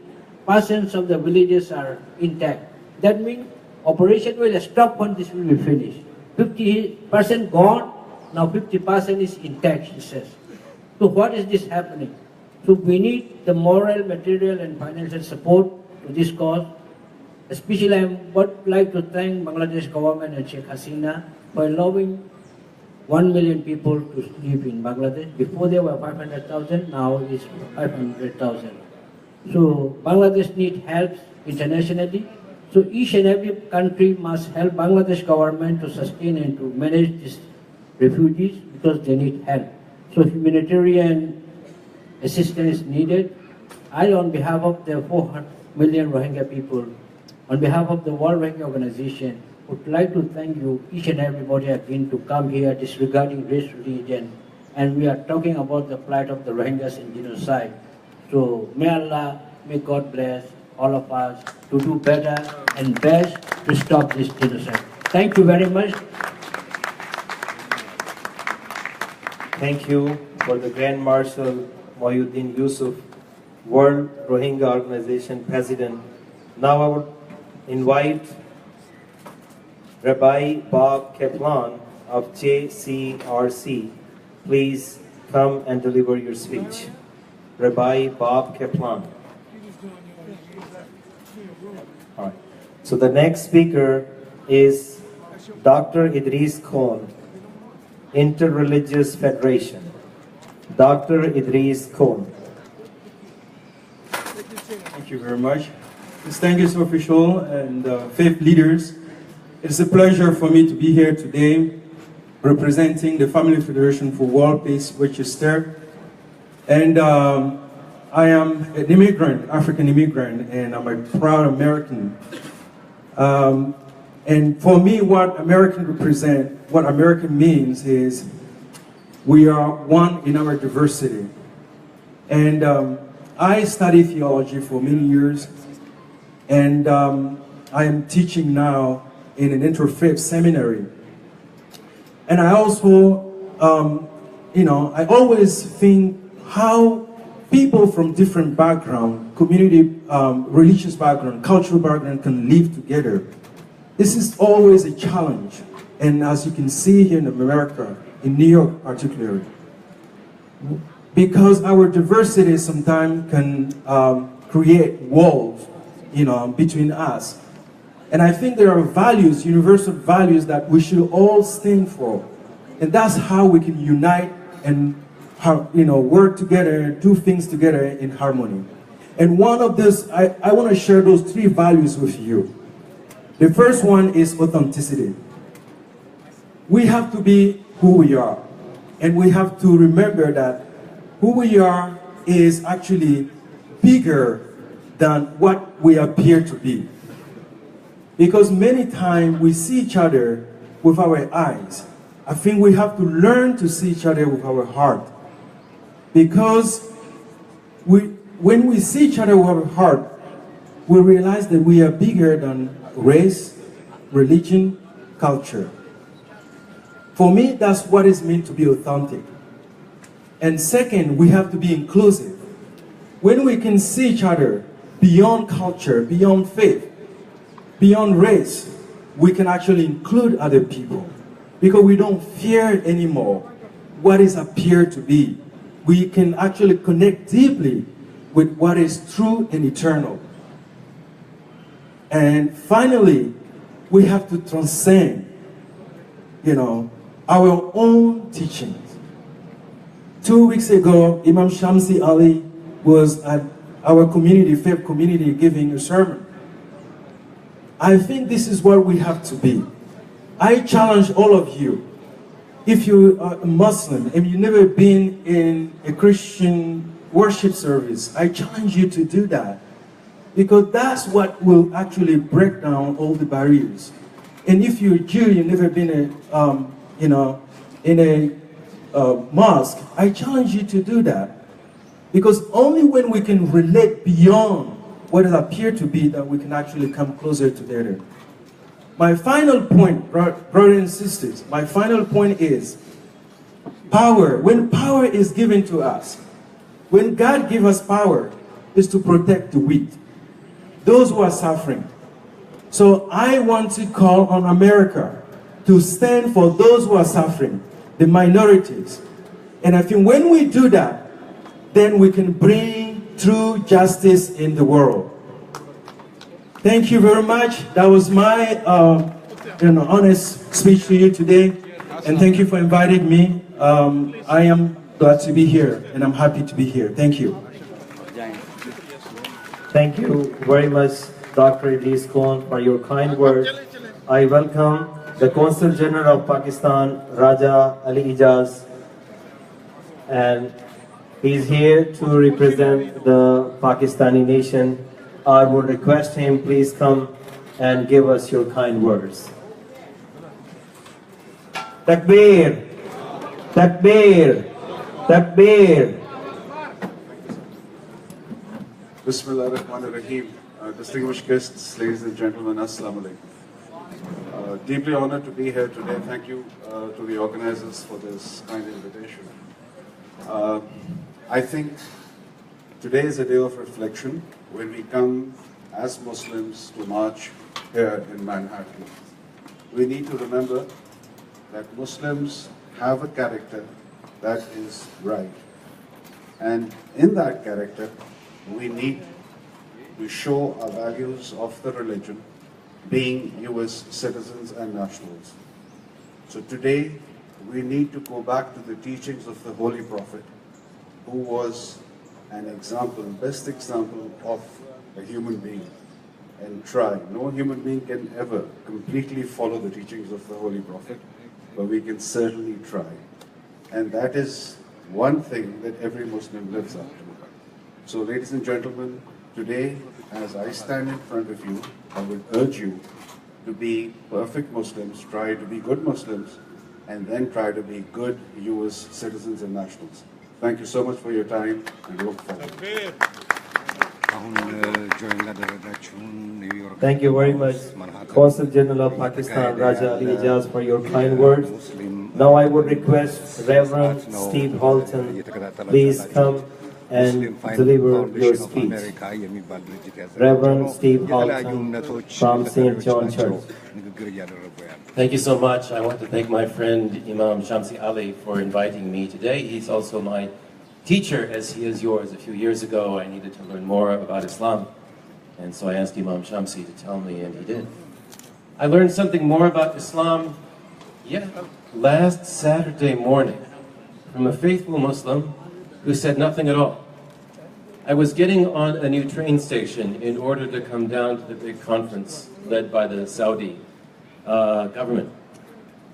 of the villages are intact. That means operation will stop when this will be finished. 50% gone, now 50% is intact, he says. So what is this happening? So we need the moral, material and financial support to this cause. Especially I would like to thank Bangladesh government and Sheikh Hasina for allowing 1 million people to live in Bangladesh. Before there were 500,000, now it's 500,000. So Bangladesh needs help internationally. So each and every country must help Bangladesh government to sustain and to manage these refugees because they need help. So humanitarian assistance is needed. I, on behalf of the 400 million Rohingya people, on behalf of the World Rohingya Organization, would like to thank you, each and everybody again, to come here disregarding race, religion, and we are talking about the plight of the Rohingyas and genocide. So may Allah, may God bless all of us to do better and best to stop this genocide. Thank you very much. Thank you for the Grand Marshal Mohyuddin Yusuf, World Rohingya Organization President. Now I would invite Rabbi Bob Kaplan of JCRC. Please come and deliver your speech. Rabbi Bob Kaplan. All right. So the next speaker is Dr. Idris Khon, Interreligious Federation. Dr. Idris Khon. Thank you very much. Distinguished official and faith leaders, it is a pleasure for me to be here today representing the Family Federation for World Peace, Rochester. And I am an immigrant, African immigrant, and I'm a proud American. And for me, what American means is we are one in our diversity. And I studied theology for many years, and I am teaching now in an interfaith seminary. And I also, I always think how people from different background, community, religious background, cultural background can live together. This is always a challenge. And as you can see here in America, in New York particularly, because our diversity sometimes can create walls, between us. And I think there are values, universal values that we should all stand for. And that's how we can unite and work together, do things together in harmony. And one of this, I want to share those 3 values with you. The first one is authenticity. We have to be who we are. And we have to remember that who we are is actually bigger than what we appear to be. Because many times we see each other with our eyes. I think we have to learn to see each other with our heart. Because when we see each other with our heart, we realize that we are bigger than race, religion, culture. For me, that's what it means to be authentic. And second, we have to be inclusive. When we can see each other beyond culture, beyond faith, beyond race, we can actually include other people. Because we don't fear anymore what is appeared to be. We can actually connect deeply with what is true and eternal. And finally, we have to transcend, our own teachings. 2 weeks ago, Imam Shamsi Ali was at our community, faith community, giving a sermon. I think this is what we have to be. I challenge all of you. If you are a Muslim and you've never been in a Christian worship service, I challenge you to do that. Because that's what will actually break down all the barriers. And if you're a Jew, you've never been in a mosque, I challenge you to do that. Because only when we can relate beyond what it appears to be that we can actually come closer together. My final point, brothers and sisters, my final point is power. When power is given to us, when God gives us power, is to protect the weak. those who are suffering. So I want to call on America to stand for those who are suffering, the minorities. And I think when we do that, then we can bring true justice in the world. Thank you very much. That was my honest speech to you today. And thank you for inviting me. I am glad to be here, and I'm happy to be here. Thank you. Thank you very much, Dr. Idris Khan, for your kind words. I welcome the Consul General of Pakistan, Raja Ali Ijaz, and he's here to represent the Pakistani nation. I would request him, please come and give us your kind words. Takbir! Takbir! Takbir! Bismillah ar-Rahman ar-Rahim. Distinguished guests, ladies and gentlemen, Assalamu alaikum. Deeply honored to be here today. Thank you to the organizers for this kind invitation. I think today is a day of reflection when we come as Muslims to march here in Manhattan. We need to remember that Muslims have a character that is right. And in that character, we need to show our values of the religion, being US citizens and nationals. So today, we need to go back to the teachings of the Holy Prophet, who was an example, best example of a human being, and try. No human being can ever completely follow the teachings of the Holy Prophet, but we can certainly try. And that is one thing that every Muslim lives up to. So ladies and gentlemen, today, as I stand in front of you, I would urge you to be perfect Muslims, try to be good Muslims, and then try to be good US citizens and nationals. Thank you so much for your time, and look forward. Thank you very much, Consul General of Pakistan, Raja Ali Ijaz, for your kind words. Now I would request Reverend Steve Halton, please come and deliver your speech. Reverend Steve Halton from St. John Church. Thank you so much. I want to thank my friend Imam Shamsi Ali for inviting me today. He's also my teacher, as he is yours. A few years ago, I needed to learn more about Islam, and so I asked Imam Shamsi to tell me, and he did. I learned something more about Islam, last Saturday morning from a faithful Muslim who said nothing at all. I was getting on a new train station in order to come down to the big conference led by the Saudi government.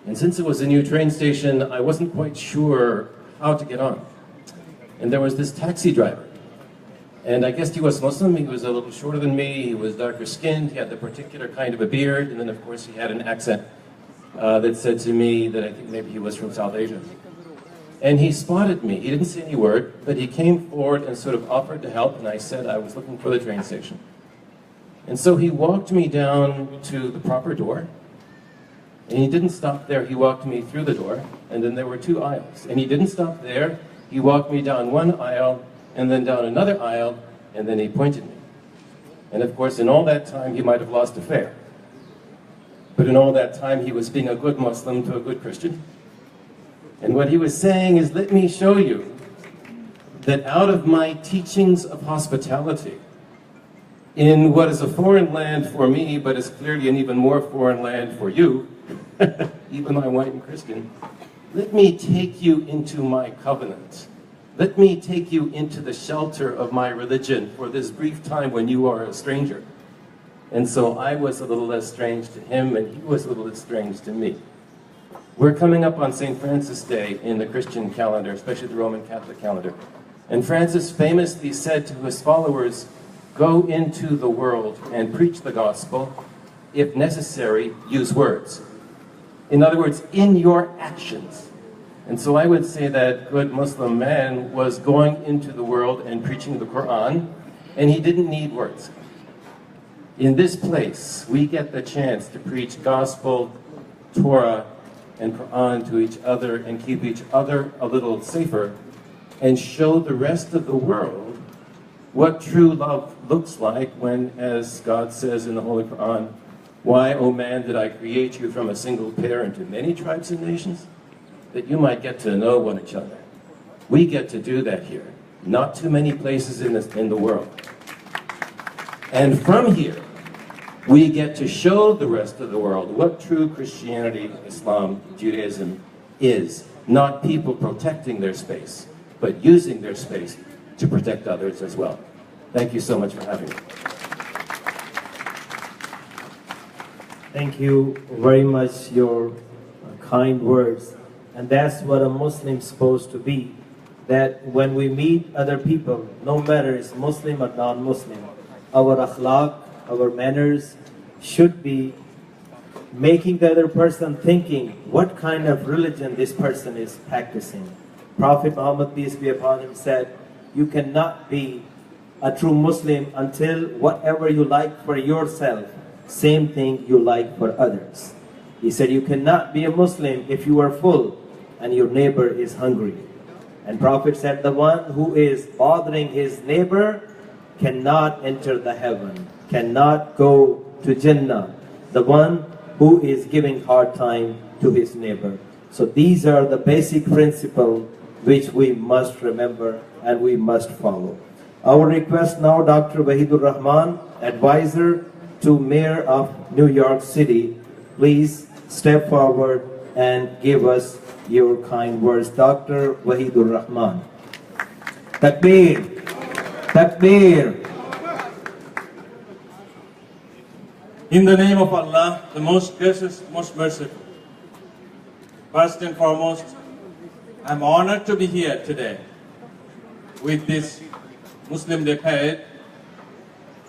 And since it was a new train station, I wasn't quite sure how to get on. And there was this taxi driver. And I guessed he was Muslim. He was a little shorter than me. He was darker skinned. He had the particular kind of a beard. And then, of course, he had an accent that said to me that I think maybe he was from South Asia. And he spotted me. He didn't say any word, but he came forward and sort of offered to help. And I said I was looking for the train station. And so he walked me down to the proper door. And he didn't stop there. He walked me through the door. And then there were 2 aisles. And he didn't stop there. He walked me down one aisle, and then down another aisle, and then he pointed me. And of course, in all that time, he might have lost a fare. But in all that time, he was being a good Muslim to a good Christian. And what he was saying is, let me show you that out of my teachings of hospitality, in what is a foreign land for me, but is clearly an even more foreign land for you, even though I'm white and Christian, let me take you into my covenant. Let me take you into the shelter of my religion for this brief time when you are a stranger. And so I was a little less strange to him, and he was a little less strange to me. We're coming up on St. Francis Day in the Christian calendar, especially the Roman Catholic calendar. And Francis famously said to his followers, go into the world and preach the gospel. If necessary, use words. In other words, in your actions. And so I would say that good Muslim man was going into the world and preaching the Quran, and he didn't need words. In this place, we get the chance to preach gospel, Torah, and Quran to each other and keep each other a little safer and show the rest of the world what true love looks like when, as God says in the Holy Quran, why, O man, did I create you from a single pair into many tribes and nations? That you might get to know one another. We get to do that here. Not too many places in the world. And from here, we get to show the rest of the world what true Christianity, Islam, Judaism is. Not people protecting their space, but using their space to protect others as well. Thank you so much for having me. Thank you very much, your kind words. And that's what a Muslim's supposed to be. That when we meet other people, no matter it's Muslim or non-Muslim, our akhlaq, our manners should be making the other person thinking what kind of religion this person is practicing. Prophet Muhammad, peace be upon him, said, you cannot be a true Muslim until whatever you like for yourself, same thing you like for others. He said, you cannot be a Muslim if you are full and your neighbor is hungry. And Prophet said, the one who is bothering his neighbor cannot enter the heaven, cannot go to Jannah. The one who is giving hard time to his neighbor. So these are the basic principles which we must remember and we must follow. Our request now, Dr. Wahidur Rahman, advisor to Mayor of New York City, please step forward and give us your kind words. Dr. Wahidur Rahman. Takbir. Takbir. In the name of Allah, the most gracious, most merciful. First and foremost, I'm honored to be here today with this Muslim Day Parade.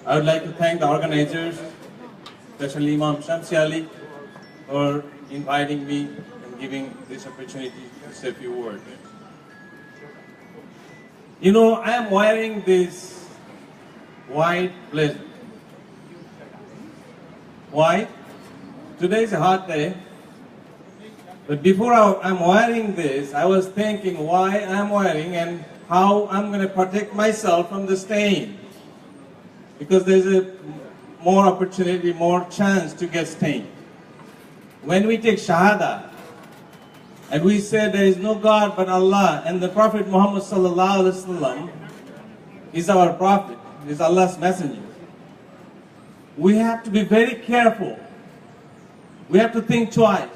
I would like to thank the organizers, especially Imam Shamsi Ali, for inviting me and giving this opportunity to say a few words. You know, I am wearing this white blazer. Why? Today is a hot day, but before I'm wearing this, I was thinking why I'm wearing and how I'm going to protect myself from the stain. Because there's a more opportunity, more chance to get stained. When we take Shahada, and we say there is no God but Allah, and the Prophet Muhammad sallallahu alaihi wasallam is our Prophet, is Allah's messenger, we have to be very careful. We have to think twice.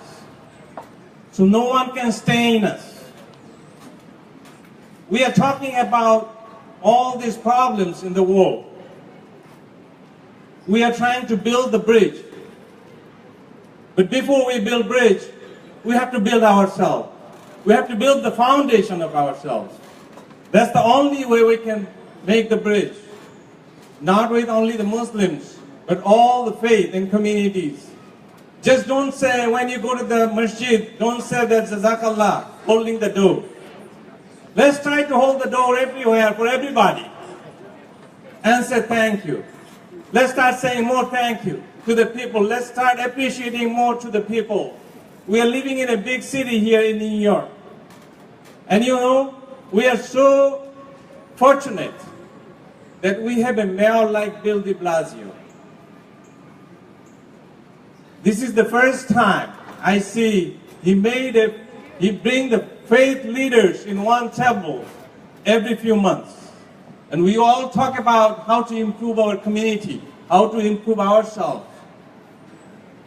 So no one can stain us. We are talking about all these problems in the world. We are trying to build the bridge. But before we build bridge, we have to build ourselves. We have to build the foundation of ourselves. That's the only way we can make the bridge. Not with only the Muslims, but all the faith and communities. Just don't say when you go to the masjid, don't say that Jazakallah, holding the door. Let's try to hold the door everywhere for everybody and say thank you. Let's start saying more thank you to the people. Let's start appreciating more to the people. We are living in a big city here in New York. And you know, we are so fortunate that we have a mayor like Bill de Blasio. This is the first time I see he bring the faith leaders in one table every few months. And we all talk about how to improve our community, how to improve ourselves.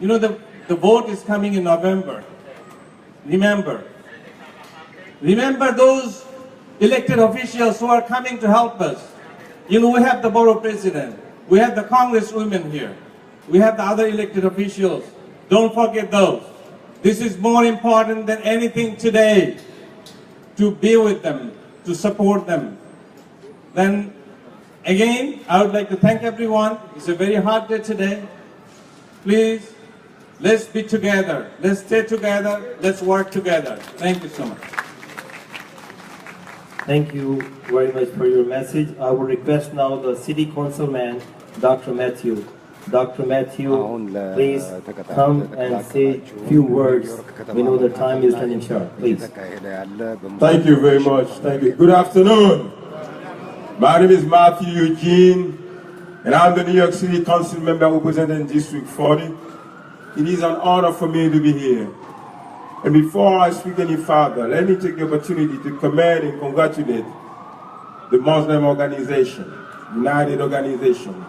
You know, the vote is coming in November. Remember those elected officials who are coming to help us. You know, we have the borough president, we have the congresswomen here, we have the other elected officials. Don't forget those. This is more important than anything today, to be with them, to support them. Then, again, I would like to thank everyone. It's a very hot day today. Please, let's be together. Let's stay together. Let's work together. Thank you so much. Thank you very much for your message. I will request now the City Councilman, Dr. Matthew. Dr. Matthew, please come and say a few words. We know the time is running short. Please. Thank you very much. Thank you. Good afternoon. My name is Matthew Eugene, and I'm the New York City Council member representing District 40. It is an honor for me to be here. And before I speak any further, let me take the opportunity to commend and congratulate the Muslim organization, United Organization,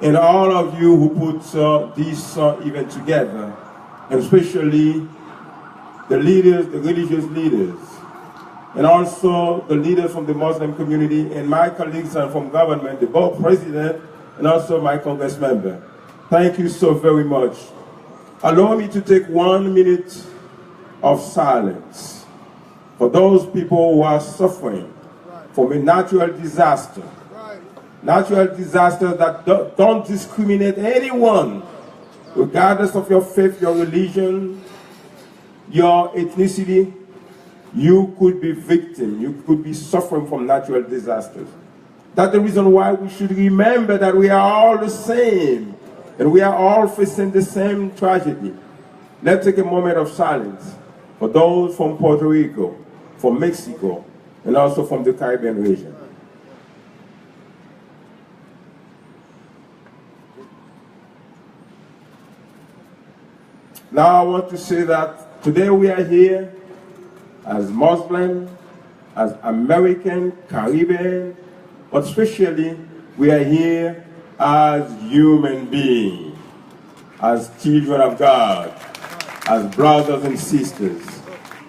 and all of you who put this event together, and especially the leaders, the religious leaders, and also the leaders from the Muslim community and my colleagues from government, the board president, and also my Congress member. Thank you so very much. Allow me to take 1 minute of silence for those people who are suffering from a natural disaster. Natural disasters that don't discriminate anyone, regardless of your faith, your religion, your ethnicity. You could be victim, you could be suffering from natural disasters. That's the reason why we should remember that we are all the same, and we are all facing the same tragedy. Let's take a moment of silence for those from Puerto Rico, from Mexico, and also from the Caribbean region. Now I want to say that today we are here as Muslim, as American, Caribbean, but especially we are here as human beings, as children of God, as brothers and sisters.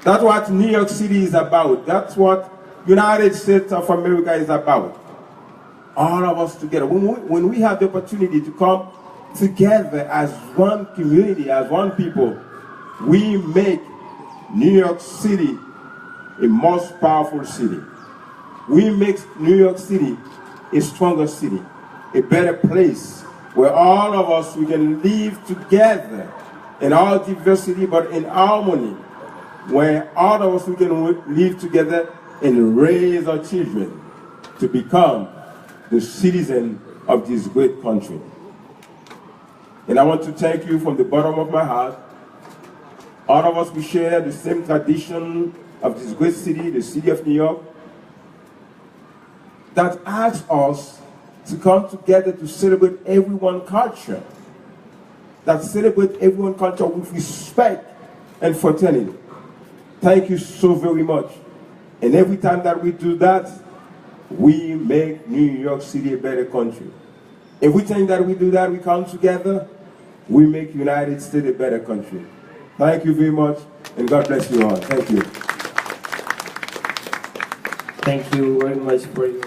That's what New York City is about. That's what United States of America is about. All of us together. When we have the opportunity to come together as one community, as one people, we make New York City a most powerful city. We make New York City a stronger city, a better place where all of us, we can live together in our diversity but in harmony, where all of us, we can live together and raise our children to become the citizen of this great country. And I want to thank you from the bottom of my heart. All of us, we share the same tradition of this great city, the city of New York, that asks us to come together to celebrate everyone's culture, that celebrate everyone's culture with respect and fraternity. Thank you so very much. And every time that we do that, we make New York City a better country. Every time that we do that, we come together, we make United States a better country. Thank you very much, and God bless you all. Thank you. Thank you very much for your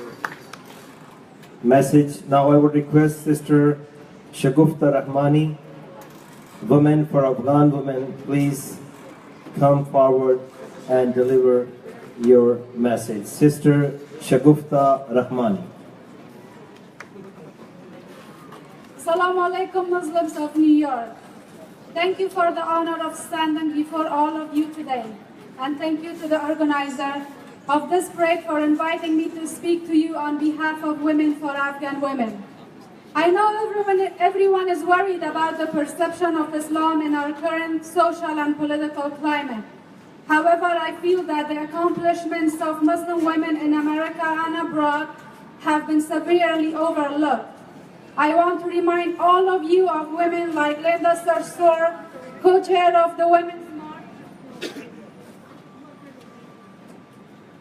message. Now I would request Sister Shagufta Rahmani, Women for Afghan Women, please come forward and deliver your message. Sister Shagufta Rahmani. Assalamu alaikum, Muslims of New York. Thank you for the honor of standing before all of you today. And thank you to the organizer of this parade for inviting me to speak to you on behalf of Women for Afghan Women. I know everyone is worried about the perception of Islam in our current social and political climate. However, I feel that the accomplishments of Muslim women in America and abroad have been severely overlooked. I want to remind all of you of women like Linda Sarsour, co-chair of the Women's March,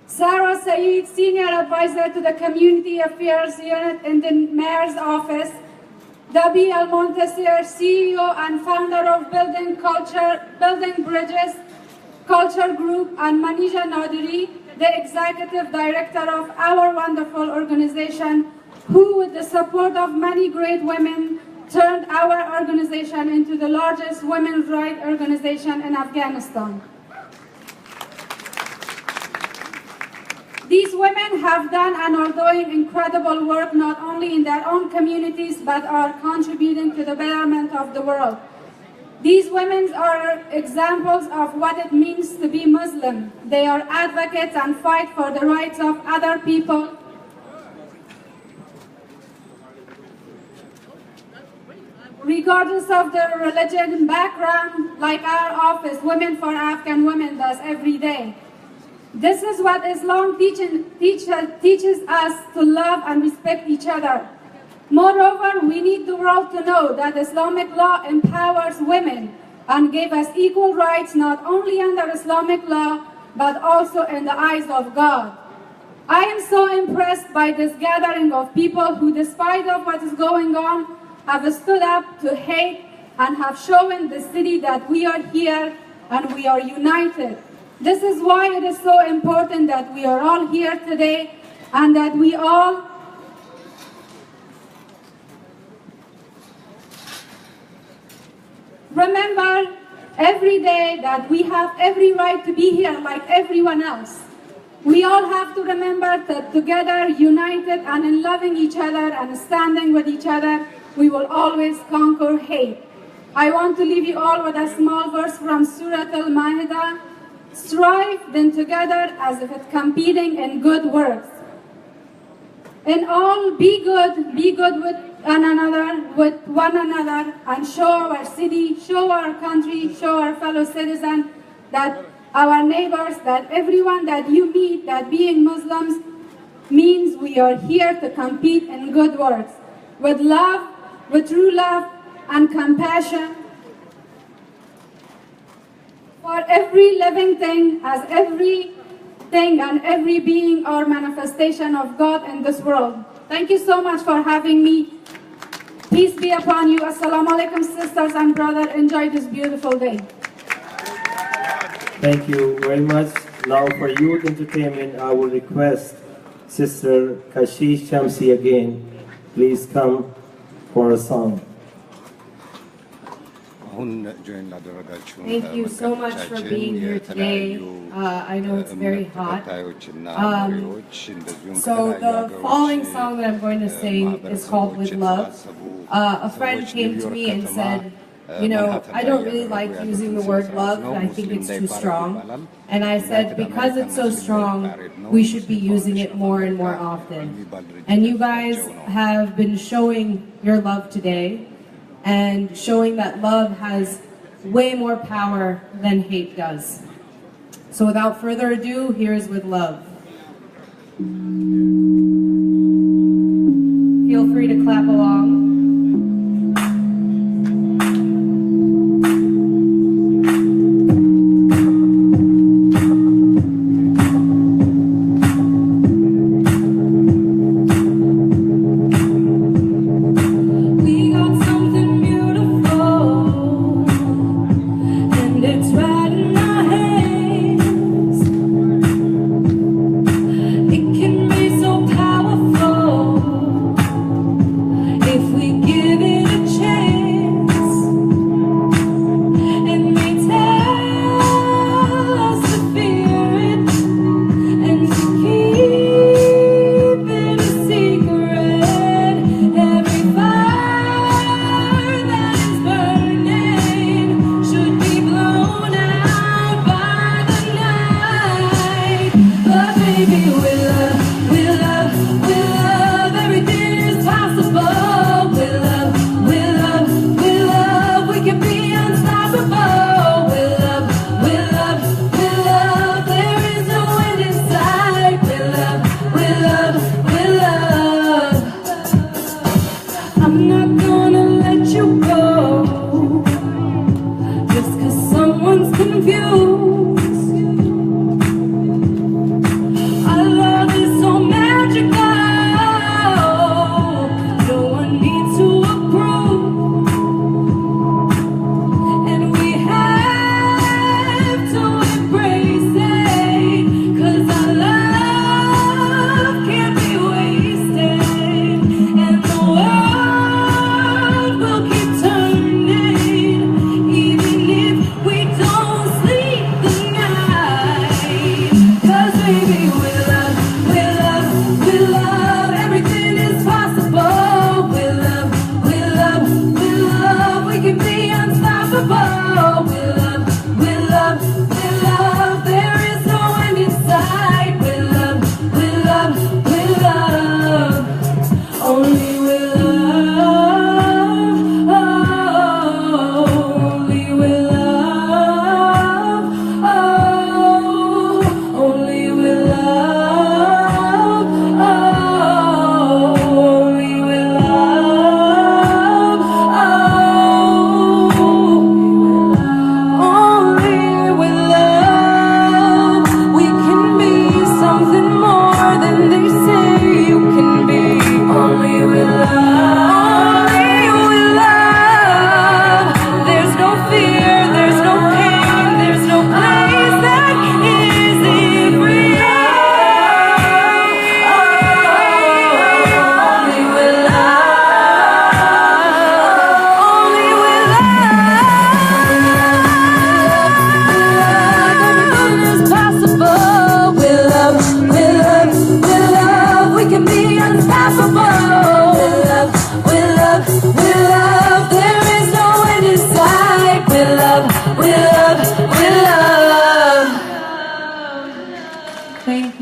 Sarah Saeed, Senior Advisor to the Community Affairs Unit in the Mayor's Office, Dabi Al-Montasir, CEO and founder of Building Bridges Culture Group, and Manisha Nadiri, the Executive Director of our wonderful organization, who, with the support of many great women, turned our organization into the largest women's rights organization in Afghanistan. These women have done and are doing incredible work not only in their own communities but are contributing to the betterment of the world. These women are examples of what it means to be Muslim. They are advocates and fight for the rights of other people. Regardless of their religion background, like our office, Women for Afghan Women, does every day. This is what Islam teaches us, to love and respect each other. Moreover, we need the world to know that Islamic law empowers women and gave us equal rights not only under Islamic law, but also in the eyes of God. I am so impressed by this gathering of people who, despite of what is going on, have stood up to hate and have shown the city that we are here and we are united. This is why it is so important that we are all here today and that we all remember every day that we have every right to be here like everyone else. We all have to remember that together, united and in loving each other and standing with each other, we will always conquer hate. I want to leave you all with a small verse from Surah Al-Ma'idah. Strive then together as if it's competing in good works. In all, be good with one another, and show our city, show our country, show our fellow citizens, that our neighbors, that everyone that you meet, that being Muslims means we are here to compete in good works. With love, with true love and compassion for every living thing, as every thing and every being or manifestation of God in this world. Thank you so much for having me. Peace be upon you. Assalamu alaikum, sisters and brothers. Enjoy this beautiful day. Thank you very much. Now for youth entertainment, I will request Sister Kashish Shamsi again. Please come for a song. Thank you so much for being here today. I know it's very hot. So the following song that I'm going to sing is called With Love. A friend came to me and said, you know, I don't really like using the word love, and I think it's too strong. And I said, because it's so strong, we should be using it more and more often. And you guys have been showing your love today, and showing that love has way more power than hate does. So without further ado, here's With Love. Feel free to clap along. It can be so powerful.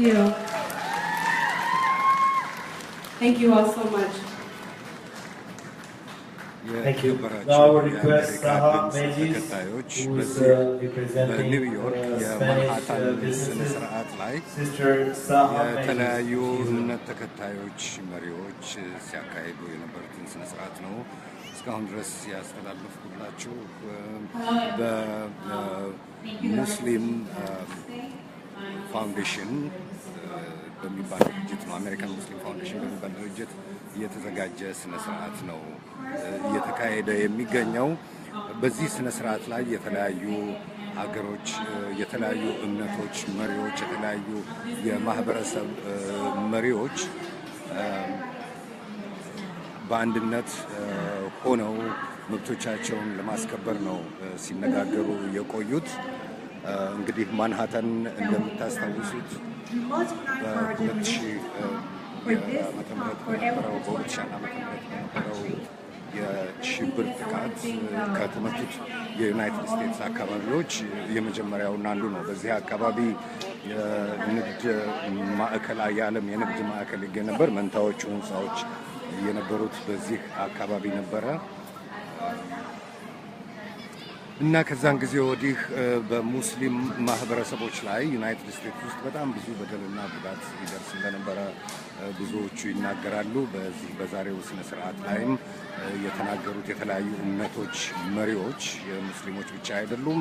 you. Thank you all so much. Thank you. Now I will request Sahab Majis, who is representing Spanish businesses. Sister Sahab የተለያዩ Majis. እምነት ተከታዮች መሪዎች ሲያካሂዱ የነበሩትን ስነ ስርዓት ነው እስካሁን ድረስ ያስተላለፍኩላችሁ። በሙስሊም ፋውንዴሽን በሚባል ድርጅት ነው፣ አሜሪካን ሙስሊም ፋውንዴሽን በሚባል ድርጅት እየተዘጋጀ ስነ ስርዓት ነው እየተካሄደ የሚገኘው። በዚህ ስነ ስርዓት ላይ የተለያዩ ሀገሮች፣ የተለያዩ እምነቶች መሪዎች፣ የተለያዩ የማህበረሰብ መሪዎች በአንድነት ሆነው መብቶቻቸውን ለማስከበር ነው ሲነጋገሩ የቆዩት። እንግዲህ ማንሃተን እንደምታስታውሱት በ2000 ዓመተ ምህረት በነበረው የሽብር ጥቃት ከተመቱት የዩናይትድ ስቴትስ አካባቢዎች የመጀመሪያውና አንዱ ነው። በዚህ አካባቢ የንግድ ማዕከል፣ የዓለም የንግድ ማዕከል ይገኝ ነበር። መንታዎቹ ህንፃዎች የነበሩት በዚህ አካባቢ ነበረ እና ከዛን ጊዜ ወዲህ በሙስሊም ማህበረሰቦች ላይ ዩናይትድ ስቴትስ ውስጥ በጣም ብዙ በደልና ጉዳት ይደርስ እንደነበረ ብዙዎቹ ይናገራሉ። በዚህ በዛሬው ስነ ስርዓት ላይም የተናገሩት የተለያዩ እምነቶች መሪዎች፣ የሙስሊሞች ብቻ አይደሉም፣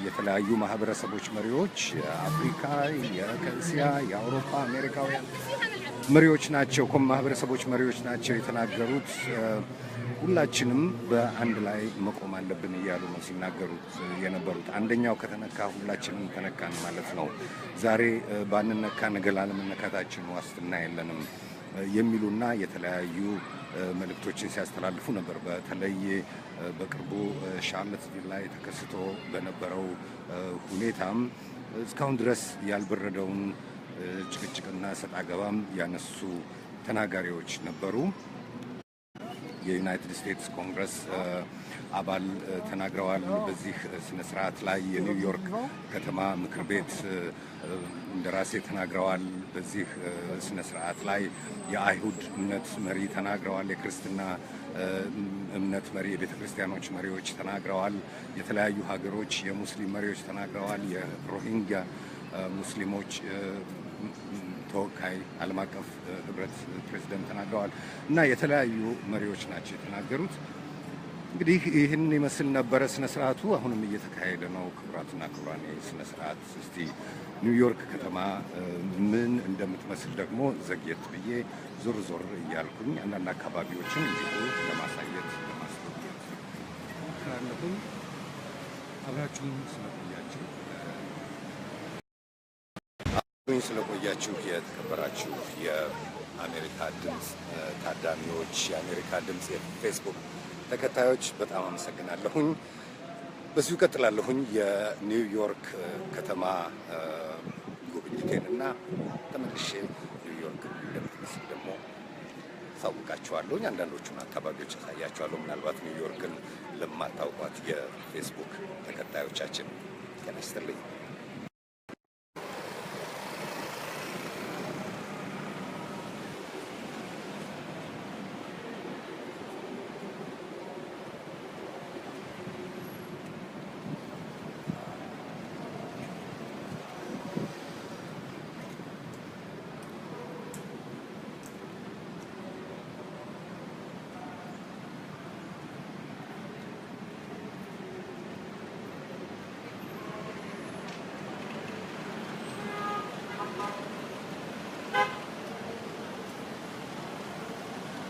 የተለያዩ ማህበረሰቦች መሪዎች፣ የአፍሪካ፣ የእስያ፣ የአውሮፓ፣ አሜሪካውያን መሪዎች ናቸው፣ ማህበረሰቦች መሪዎች ናቸው የተናገሩት። ሁላችንም በአንድ ላይ መቆም አለብን እያሉ ነው ሲናገሩት የነበሩት። አንደኛው ከተነካ ሁላችንም ተነካን ማለት ነው። ዛሬ ባንነካ ነገ ላለመነካታችን ዋስትና የለንም የሚሉና የተለያዩ መልእክቶችን ሲያስተላልፉ ነበር። በተለይ በቅርቡ ሻርለትስቪል ላይ ተከስቶ በነበረው ሁኔታም እስካሁን ድረስ ያልበረደውን ጭቅጭቅና ሰጣ ገባም ያነሱ ተናጋሪዎች ነበሩ። የዩናይትድ ስቴትስ ኮንግረስ አባል ተናግረዋል። በዚህ ስነ ስርዓት ላይ የኒውዮርክ ከተማ ምክር ቤት እንደራሴ ተናግረዋል። በዚህ ስነ ስርዓት ላይ የአይሁድ እምነት መሪ ተናግረዋል። የክርስትና እምነት መሪ፣ የቤተ ክርስቲያኖች መሪዎች ተናግረዋል። የተለያዩ ሀገሮች የሙስሊም መሪዎች ተናግረዋል። የሮሂንግያ ሙስሊሞች ተወካይ ዓለም አቀፍ ህብረት ፕሬዝዳንት ተናግረዋል እና የተለያዩ መሪዎች ናቸው የተናገሩት። እንግዲህ ይህን ይመስል ነበረ ስነ ስርዓቱ። አሁንም እየተካሄደ ነው። ክቡራትና ክቡራን፣ ስነ ስርዓት እስቲ ኒውዮርክ ከተማ ምን እንደምትመስል ደግሞ ዘግየት ብዬ ዞር ዞር እያልኩኝ አንዳንድ አካባቢዎችን እንዲሁ ለማሳየት ለማስጎብኘት ሞክራለሁኝ። አብራችሁን ስለቆያችሁ የተከበራችሁ የአሜሪካ ድምፅ ታዳሚዎች፣ የአሜሪካ ድምፅ የፌስቡክ ተከታዮች በጣም አመሰግናለሁኝ። በዚሁ ቀጥላለሁኝ። የኒውዮርክ ከተማ ጉብኝቴን እና ተመልሼ ኒውዮርክ እንደምትመስል ደግሞ ሳውቃችኋለሁኝ። አንዳንዶቹን አካባቢዎች ያሳያችኋለሁ። ምናልባት ኒውዮርክን ለማታውቋት የፌስቡክ ተከታዮቻችን ጤና ይስጥልኝ።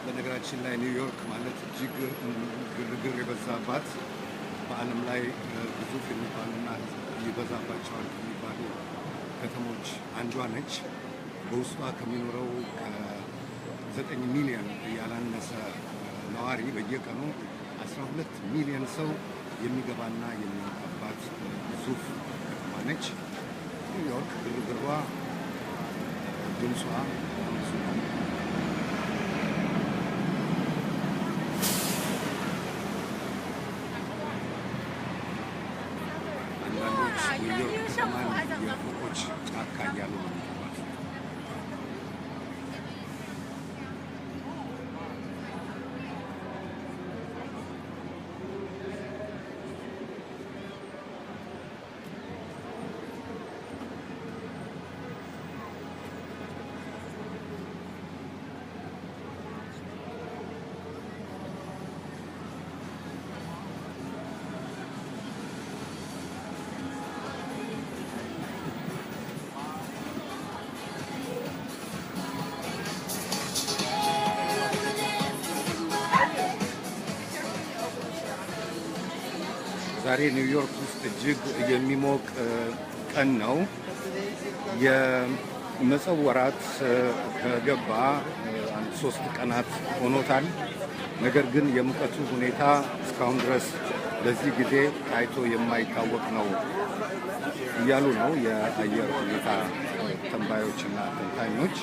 በነገራችን ላይ ኒውዮርክ ማለት እጅግ ግርግር የበዛባት በዓለም ላይ ግዙፍ የሚባሉና ይበዛባቸዋል ከሚባሉ ከተሞች አንዷ ነች። በውስጧ ከሚኖረው ከ9 ሚሊዮን ያላነሰ ነዋሪ በየቀኑ 12 ሚሊዮን ሰው የሚገባና የሚወጣባት ግዙፍ ከተማ ነች። ኒውዮርክ ግርግሯ፣ ድምጿ ኒውዮርክ ከተማን የፎቆች ጫካ እያሉ ነው የሚገባት። ዛሬ ኒውዮርክ ውስጥ እጅግ የሚሞቅ ቀን ነው። የመጸው ወራት ከገባ አንድ 3 ቀናት ሆኖታል። ነገር ግን የሙቀቱ ሁኔታ እስካሁን ድረስ በዚህ ጊዜ ታይቶ የማይታወቅ ነው እያሉ ነው የአየር ሁኔታ ተንባዮችና ተንታኞች።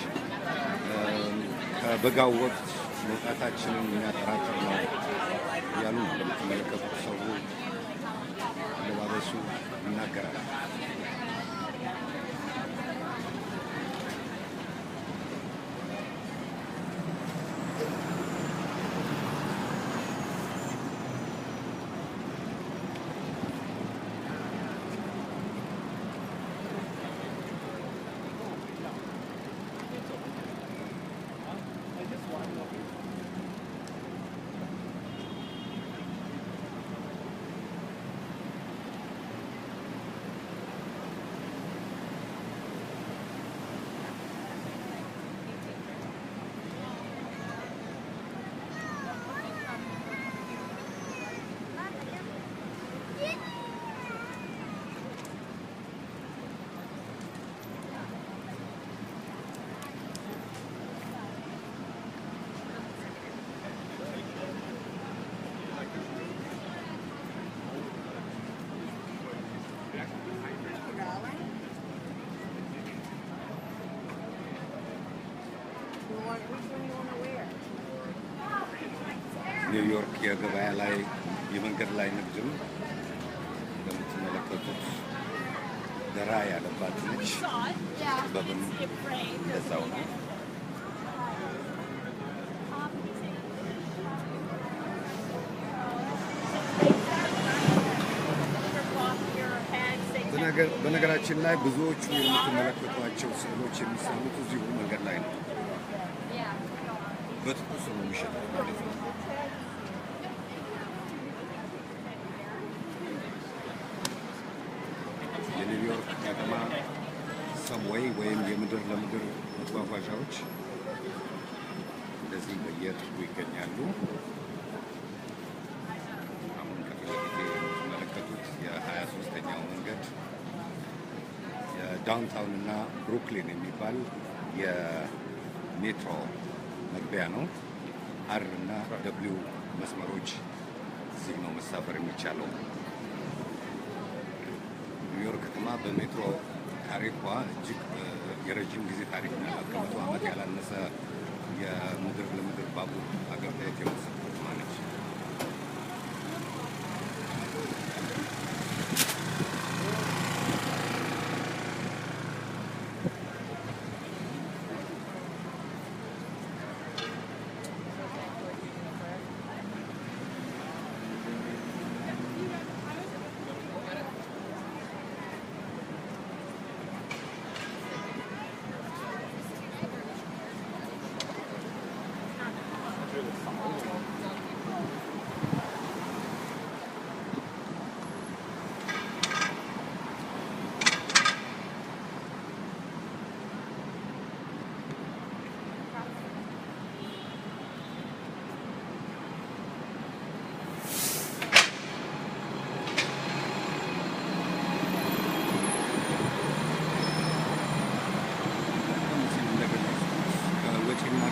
ከበጋው ወቅት መውጣታችንን የሚያጠራጥር ነው እያሉ ነው። እንደምትመለከቱት ሰው አለባበሱ ይናገራል። ኒውዮርክ የገበያ ላይ የመንገድ ላይ ንግድም እንደምትመለከቱት ደራ ያለባት ነች። ጥበብም እንደዛው ነው። በነገራችን ላይ ብዙዎቹ የምትመለከቷቸው ስዕሎች የሚሰሩት እዚሁ መንገድ ላይ ነው። በትኩስ ነው የሚሸጠው ማለት ነው። የኒውዮርክ ከተማ ሰብዌይ ወይም የምድር ለምድር መጓጓዣዎች እንደዚህ በየጥጉ ይገኛሉ። አሁን ከፊት ለፊቴ የምትመለከቱት የ23ኛው መንገድ የዳውንታውን እና ብሩክሊን የሚባል የሜትሮ መግቢያ ነው። አር እና ደብሊው መስመሮች እዚህ ነው መሳፈር የሚቻለው። ኒውዮርክ ከተማ በሜትሮ ታሪኳ እጅግ የረጅም ጊዜ ታሪክ ያላት ከ100 ዓመት ያላነሰ የምድር ለምድር ባቡር አገልግሎት የምትሰጥ ከተማ ነች።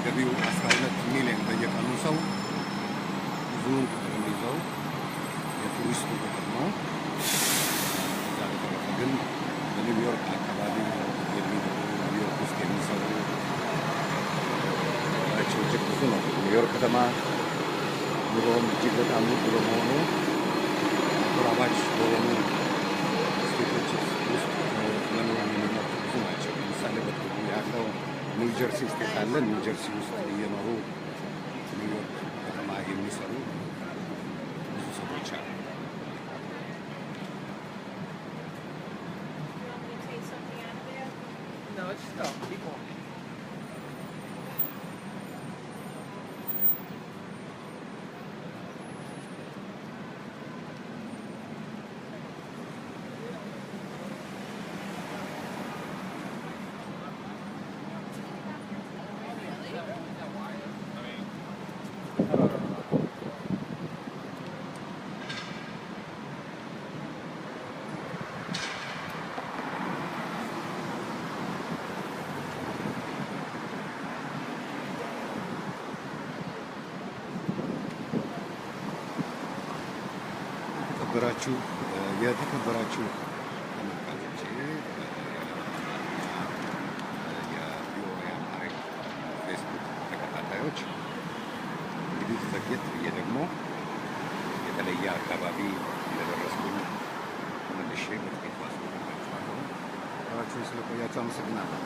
ገቢው 12 ሚሊዮን በየቀኑ ሰው ብዙውን ቁጥር የሚይዘው የቱሪስቱ ቁጥር ነው። እዛ በተረፈ ግን በኒውዮርክ አካባቢ የሚኖሩ ኒውዮርክ ውስጥ የሚሰሩ ቸው እጅግ ብዙ ነው። ኒውዮርክ ከተማ ኑሮም እጅግ በጣም ውድ በመሆኑ አጎራባች በሆኑ ስቴቶች ውስጥ መኖር የሚመርጡ ብዙ ናቸው። ለምሳሌ በቅርቡ ያለው ኒው ጀርሲ ስቴት አለ። ኒው ጀርሲ ውስጥ እየኖሩ ኒውዮርክ ከተማ የሚሰሩ ብዙ ሰዎች አሉ። የተከበራችሁ ተመልካቾቼ የቪኦኤ አማርኛ ፌስቡክ ተከታታዮች እንግዲህ ዘግየት ብዬ ደግሞ የተለየ አካባቢ እንደደረስኩኝ መልሼ በጥቂት ማስታወቂያችኋለሁ። አብራችሁን ስለቆያችሁ አመሰግናለሁ።